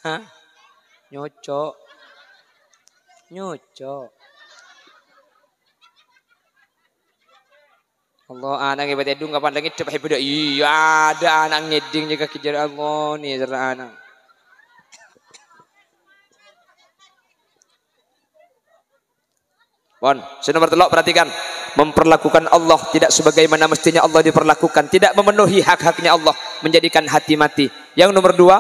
[SPEAKER 1] Hah? Nyocok. Nyocok. Allah anak ibadah dung kapan lagi cepat ibadah. Iya ada anak ngeding juga kejar Allah nih serta anak. Pon, nomor telok perhatikan. Memperlakukan Allah tidak sebagaimana mestinya Allah diperlakukan. Tidak memenuhi hak-haknya Allah. Menjadikan hati mati. Yang nomor dua,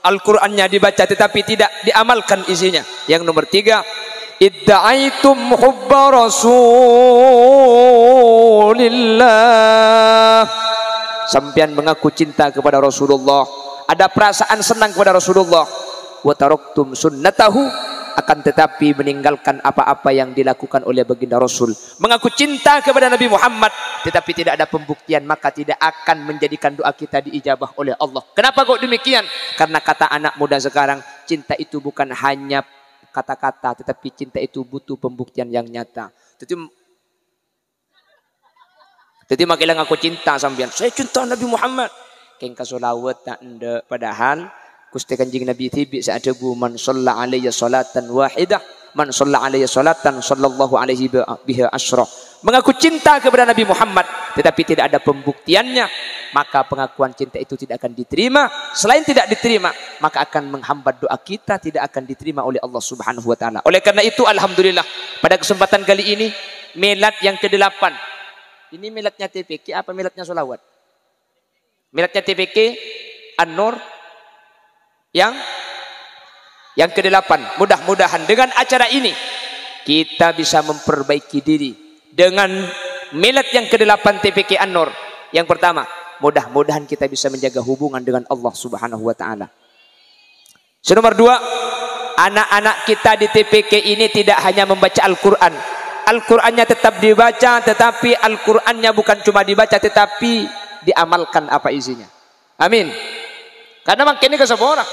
[SPEAKER 1] Al-Qur'annya dibaca tetapi tidak diamalkan isinya. Yang nomor tiga, idda'aitum hubba Rasulillah. Sampian mengaku cinta kepada Rasulullah. Ada perasaan senang kepada Rasulullah. Wa taraktum sunnatahu. Akan tetapi meninggalkan apa-apa yang dilakukan oleh baginda Rasul. Mengaku cinta kepada Nabi Muhammad tetapi tidak ada pembuktian, maka tidak akan menjadikan doa kita diijabah oleh Allah. Kenapa kok demikian? Karena kata anak muda sekarang, cinta itu bukan hanya kata-kata tetapi cinta itu butuh pembuktian yang nyata. Jadi makilang aku cinta sampean. Saya cinta Nabi Muhammad. Kengka solawat tak anda padahal Gusti Kanjeng Nabi tibi sa'adabu man shalla alayya salatan wahidah man shalla alayya salatan sallallahu alaihi biha asyrah. Mengaku cinta kepada Nabi Muhammad tetapi tidak ada pembuktiannya, maka pengakuan cinta itu tidak akan diterima. Selain tidak diterima, maka akan menghambat doa kita, tidak akan diterima oleh Allah Subhanahu wa taala. Oleh karena itu alhamdulillah pada kesempatan kali ini milad yang ke-8. Ini miladnya TPK apa miladnya sholawat? Miladnya TPK An-Nur yang ke-8. Mudah-mudahan dengan acara ini kita bisa memperbaiki diri dengan milad yang ke-8 TPK An-Nur. Yang pertama, mudah-mudahan kita bisa menjaga hubungan dengan Allah Subhanahu wa taala. Nomor 2, anak-anak kita di TPK ini tidak hanya membaca Al-Qur'an. Al-Qur'annya tetap dibaca, tetapi Al-Qur'annya bukan cuma dibaca tetapi diamalkan apa isinya. Amin. Karena makin ini ke sebuah orang.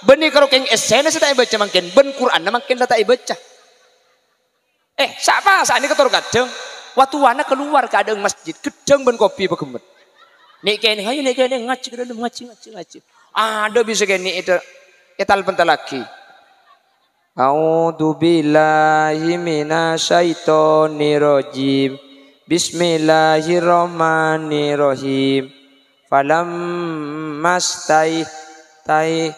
[SPEAKER 1] Benih kalau keng esena saya tak baca makin ben Quran makin tak baca. Siapa saat ini ketor kadang waktu wana keluar ke adang masjid gedang ben kopi begemet. Nek kene hayu nek kene ngaji ke dalam ngaji. Ada bisa kene itu etal bentar lagi. A'udzu billahi minasyaitonir rajim. Bismillahirrahmanirrahim. Falam mastai tai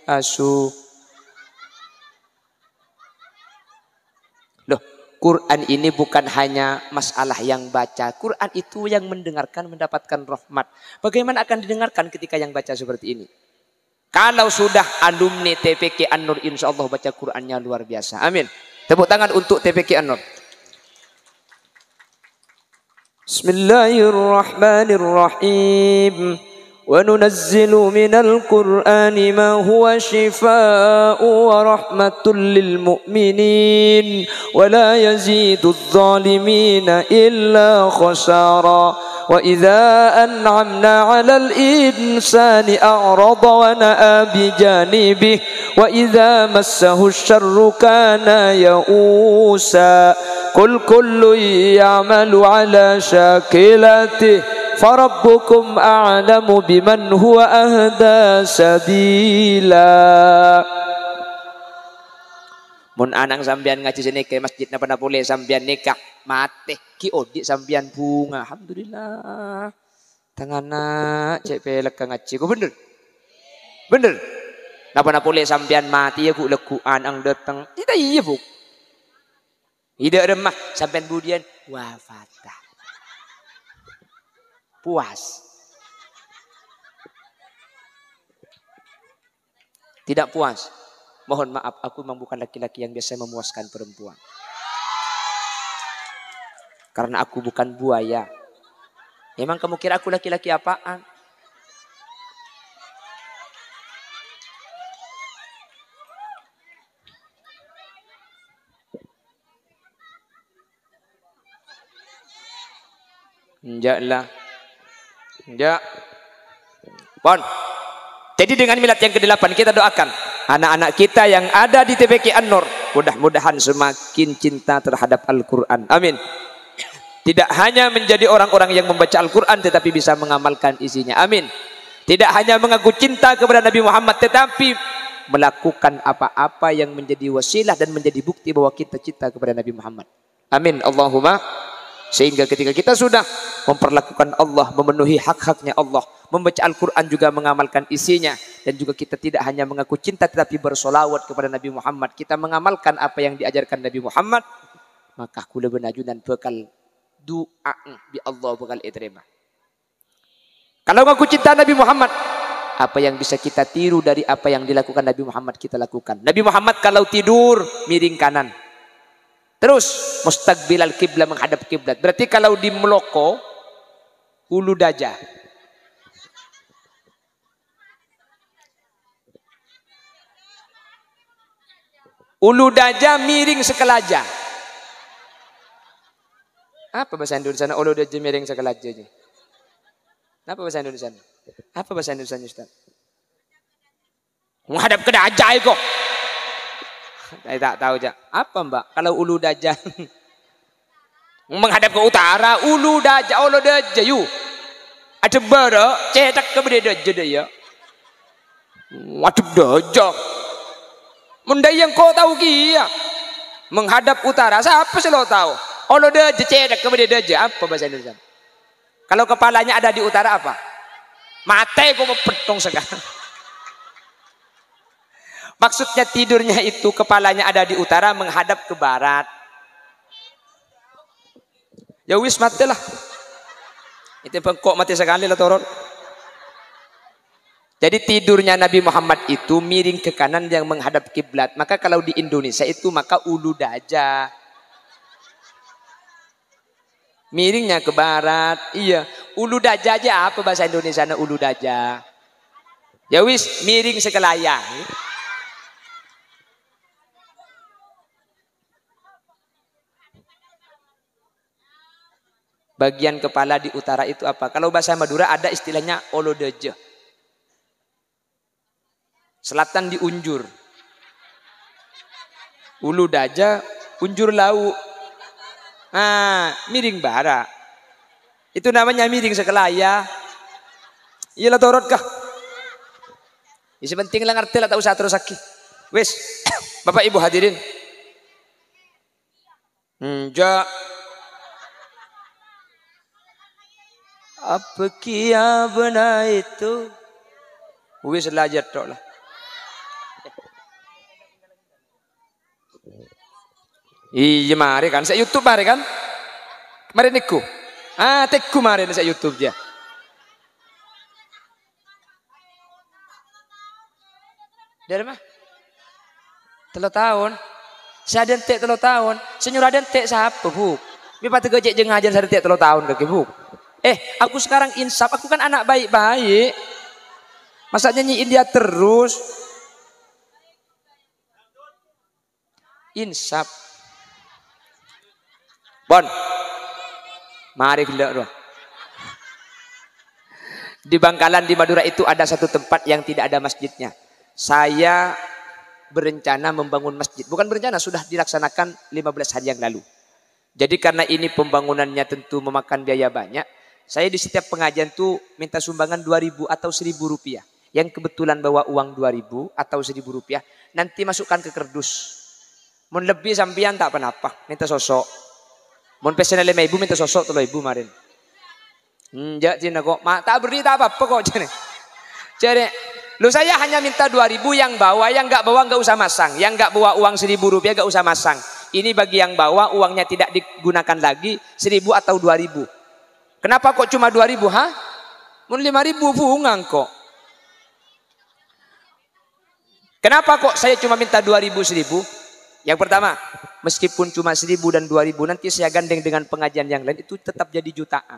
[SPEAKER 1] asu. Loh, Quran ini bukan hanya masalah yang baca. Quran itu yang mendengarkan mendapatkan rahmat. Bagaimana akan didengarkan ketika yang baca seperti ini? Kalau sudah alumni TPK An-Nur, insya Allah baca Qurannya luar biasa. Amin. Tepuk tangan untuk TPK An-Nur. Bismillahirrahmanirrahim. وننزل من القرآن ما هو شفاء ورحمة للمؤمنين ولا يزيد الظالمين إلا خسارا وإذا أنعمنا على الإنسان أعرض ونأى بجانبه وإذا مسه الشر كان يئوسا قل كل يعمل على شاكلته Farabbukum a'lamu biman huwa ahda sabila. Mun anang sambian ngaji sini ke masjid napa boleh sambian nikah mate ki odik sambian bunga. Alhamdulillah. Tangana cek pelek ngaji. Ku bener. Bener. Napa boleh sambian mati ya bu lekuan ang datang. Tidak iya bu. Tidak remah sambian budian wafatah. Puas. Tidak puas. Mohon maaf, aku memang bukan laki-laki yang biasa memuaskan perempuan. Karena aku bukan buaya. Emang kamu kira aku laki-laki apaan? Enggak lah. Ya. Pon. Jadi dengan milad yang ke-8 kita doakan anak-anak kita yang ada di TPK An-Nur mudah-mudahan semakin cinta terhadap Al-Qur'an. Amin. Tidak hanya menjadi orang-orang yang membaca Al-Qur'an tetapi bisa mengamalkan isinya. Amin. Tidak hanya mengaku cinta kepada Nabi Muhammad tetapi melakukan apa-apa yang menjadi wasilah dan menjadi bukti bahwa kita cinta kepada Nabi Muhammad. Amin Allahumma. Sehingga ketika kita sudah memperlakukan Allah, memenuhi hak-haknya Allah, membaca Al-Quran juga mengamalkan isinya, dan juga kita tidak hanya mengaku cinta tetapi bersolawat kepada Nabi Muhammad, kita mengamalkan apa yang diajarkan Nabi Muhammad, maka kula benajunan bekal doa bi Allah bakal diterima. Kalau ngaku cinta Nabi Muhammad, apa yang bisa kita tiru dari apa yang dilakukan Nabi Muhammad kita lakukan. Nabi Muhammad kalau tidur miring kanan, terus mustaqbilal kiblat, menghadap kiblat. Berarti kalau di Meloko ulu dajah, ulu dajah miring sekelaja. Apa bahasa Indonesia? Ulu dajah miring sekelaja. Apa bahasa Indonesia? Apa bahasa Indonesia, Ustaz? Menghadap ke dajah kok. Saya tak tahu aja. Apa mbak? Kalau ulu dajah menghadap ke utara, ulu dajah yuk. Ada bara cetak ke beda dajah deh ya. Waduh dajah. Mendai yang kau tahu kia. Menghadap utara. Siapa sih lo tahu? Ulu dajah cetak ke beda dajah. Apa bahasa Indonesia? Kalau kepalanya ada di utara apa? Mate kok petong sekarang. Maksudnya tidurnya itu kepalanya ada di utara menghadap ke barat. Ya wis mati lah. Itu bengkok mati sekali lah turun. Jadi tidurnya Nabi Muhammad itu miring ke kanan yang menghadap kiblat. Maka kalau di Indonesia itu maka ulu dajah. Miringnya ke barat. Iya. Ulu dajah aja apa bahasa Indonesia ulu dajah. Ya wis miring sekelayang. Bagian kepala di utara itu apa? Kalau bahasa Madura ada istilahnya olodeje. Selatan diunjur. Ulu daja, unjur lauk. Nah, miring bara. Itu namanya miring sekelaya. Iyalah torot kah? Ya sepenting lah ngerti lah, tak usah terus lagi. Wes, Bapak Ibu hadirin. Apa kia benar itu? Wis belajar tok lah. Iya mari kan, saya YouTube mari kan. Mari niku. Teku mari saya YouTube dia. Dari mana? 3 tahun. Saya dentek 3 tahun. Senyurah dentek siapa, Bu? Mi pati gojek jeung ngajar saya dentek 3 tahun kaki, Bu. Aku sekarang insaf, aku kan anak baik-baik. Masa nyanyiin dia terus? Insaf. Bon. Mari gila. Di Bangkalan di Madura itu ada satu tempat yang tidak ada masjidnya. Saya berencana membangun masjid. Bukan berencana, sudah dilaksanakan 15 hari yang lalu. Jadi karena ini pembangunannya tentu memakan biaya banyak. Saya di setiap pengajian tuh minta sumbangan 2.000 atau 1.000 rupiah. Yang kebetulan bawa uang 2.000 atau 1.000 rupiah. Nanti masukkan ke kerdus. Mun lebih sampian tak apa-apa. Minta sosok. Mun pesen 5.000 minta sosok 3.000 marin. Jak cina kok. Tak beri tak apa-apa kok. Jadi lu saya hanya minta 2.000 yang bawa. Yang nggak bawa nggak usah masang. Yang nggak bawa uang 1.000 rupiah nggak usah masang. Ini bagi yang bawa uangnya tidak digunakan lagi 1.000 atau 2.000. Kenapa kok cuma 2.000? Mun 5.000 bungang kok. Kenapa kok saya cuma minta 2.000 1.000? Yang pertama, meskipun cuma 1.000 dan 2.000 nanti saya gandeng dengan pengajian yang lain itu tetap jadi jutaan.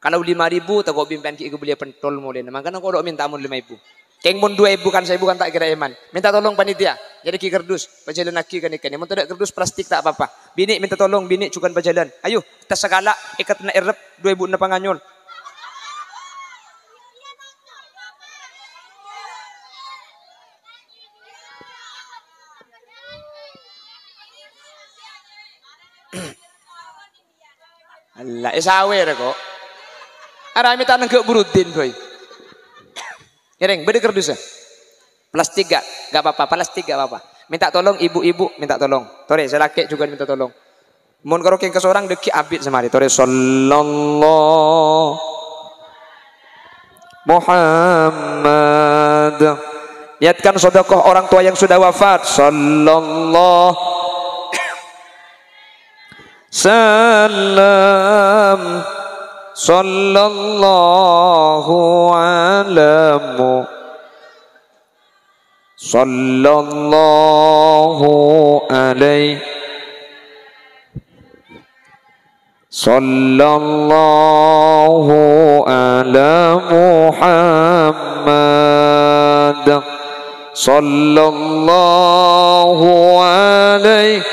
[SPEAKER 1] Kalau 5.000 tak kok bimpian ki beli pentol mulai. Makanya kok dok minta mun 5.000. Keng mun 2.000 kan saya bukan tak kira iman. Minta tolong panitia. Jadi ki kerdus, pajalan aki kan ikan. Mun tidak kerdus plastik tak apa-apa. Bini minta tolong, bini cukan pajalan. Ayo, kita segala ikat na erep 2.000 na panganyon. Allah, sawer kok. Arami tanang ke burudin boy. Yereng, beda kerdus ya. Plastik gak apa-apa, plastik gak apa-apa. Minta tolong ibu-ibu, minta tolong. Tore, saya laki juga minta tolong. Mun karo ke seorang deki abid semari. Tore sallallahu Muhammad. Niatkan sedekah orang tua yang sudah wafat. Sallallahu salam sallallahu alamu sallallahu alaihi sallallahu ala Muhammad sallallahu alaihi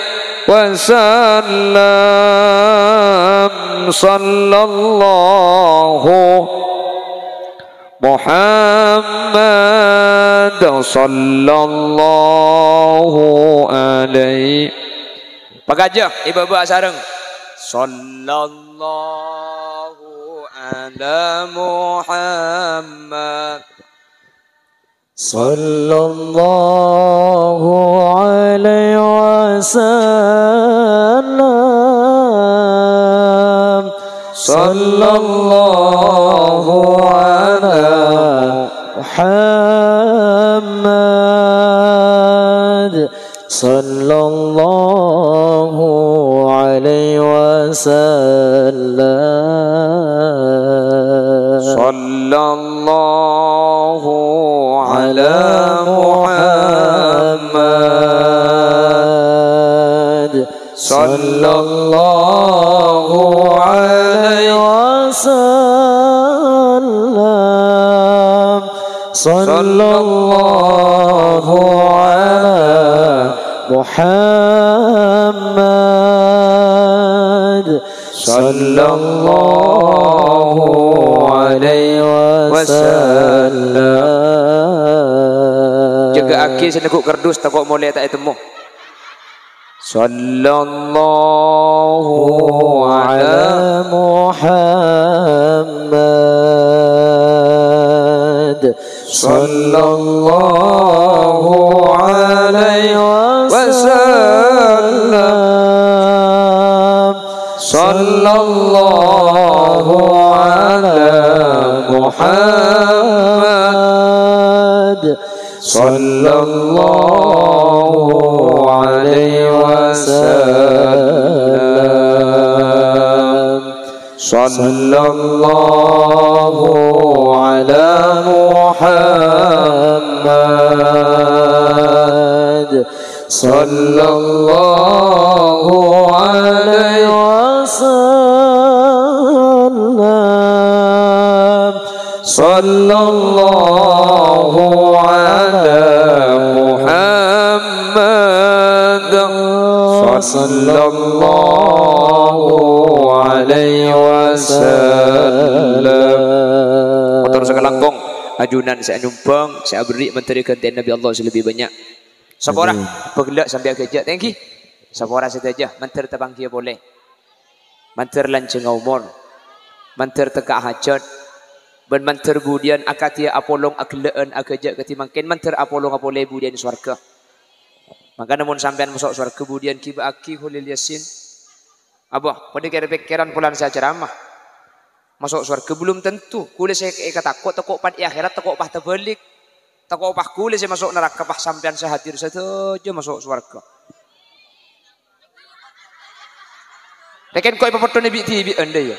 [SPEAKER 1] wasallam sallallahu Muhammad sallallahu alaihi. Pakai aja ibu-ibu sareng. Sallallahu ala Muhammad sallallahu alaihi wasallam sallallahu ala Muhammad sallallahu alaihi wasallam sallallahu ala Muhammad sallallahu alaihi wasallam sallallahu ala Muhammad sallallahu alaihi wasallam. Jaga akhir seneguk kerdus takut mulai tak temu. Sallallahu ala Muhammad sallallahu alaihi wasallam sallallahu ala Muhammad sallallahu alaihi wasallam sallallahu ala Muhammad sallallahu alaihi wasallam sallallahu ala Muhammad sallallahu alaihi wasallam. Motor sekalangkong ajunan saya nyumbang, saya beri menteri gantian Nabi Allah selebih banyak. Seporah bergelak sampai kejak thank you. Seporah saja menteri tebang kia boleh. Menteri lanceng umur. Menteri tegak hajat. Ben menteri budian akatia apolong akleen akejak ketimangken menteri apolong apoleh budian swarga. Maka namun sampean masuk swarga budian kiba aki hulil yasin. Abah, pada kira-pikiran pulang saya ceramah. Masuk surga belum tentu. Kulis saya takut takut pada akhirat takut pah terbalik. Takut pah kulis saya masuk neraka pah sampean saya hadir saja masuk surga. Lekin kau ibu nabi tibi anda ya.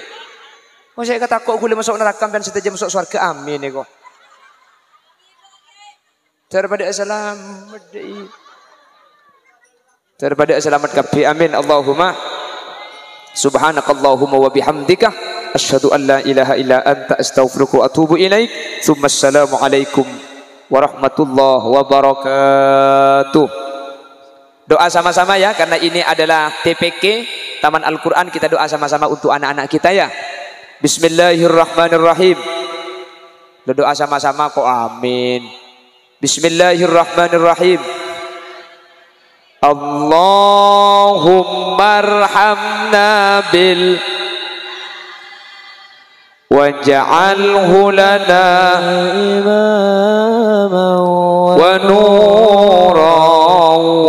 [SPEAKER 1] Oh saya takut kulis masuk neraka sampean saja masuk surga. Amin ya kau. Daripada selamat kabeh. Amin Allahumma. Subhanakallahumma wa bihamdika asyhadu an la ilaha illa anta astaghfiruka wa atubu ilaik. Tsumma assalamu alaikum warahmatullahi wabarakatuh. Doa sama-sama ya, karena ini adalah TPK Taman Al-Qur'an. Kita doa sama-sama untuk anak-anak kita ya. Bismillahirrahmanirrahim. Doa sama-sama kok amin. Bismillahirrahmanirrahim. Allahumma arhamna bil واجعله لنا
[SPEAKER 2] إماما
[SPEAKER 1] ونورا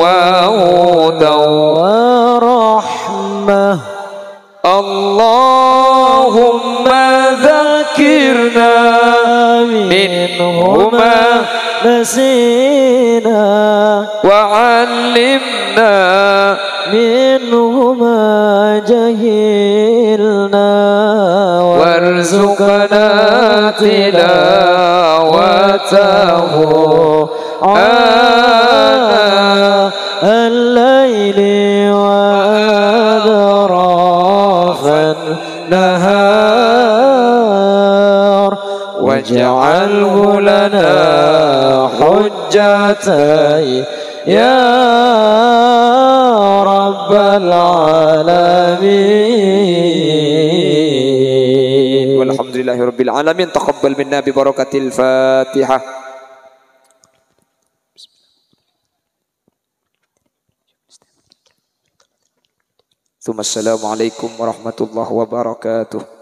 [SPEAKER 1] وهدى
[SPEAKER 2] ورحمة.
[SPEAKER 1] اللهم ذكرنا منهما
[SPEAKER 2] نسينا
[SPEAKER 1] وعلمنا
[SPEAKER 2] منهما جهلنا
[SPEAKER 1] وارزقنا تلاوته آناء
[SPEAKER 2] الليل وأطراف النهار واجعله لنا حجتي يا رب العالمين.
[SPEAKER 1] والحمد لله رب العالمين. تقبل منا ببركة الفاتحة. ثم السلام عليكم ورحمة الله وبركاته.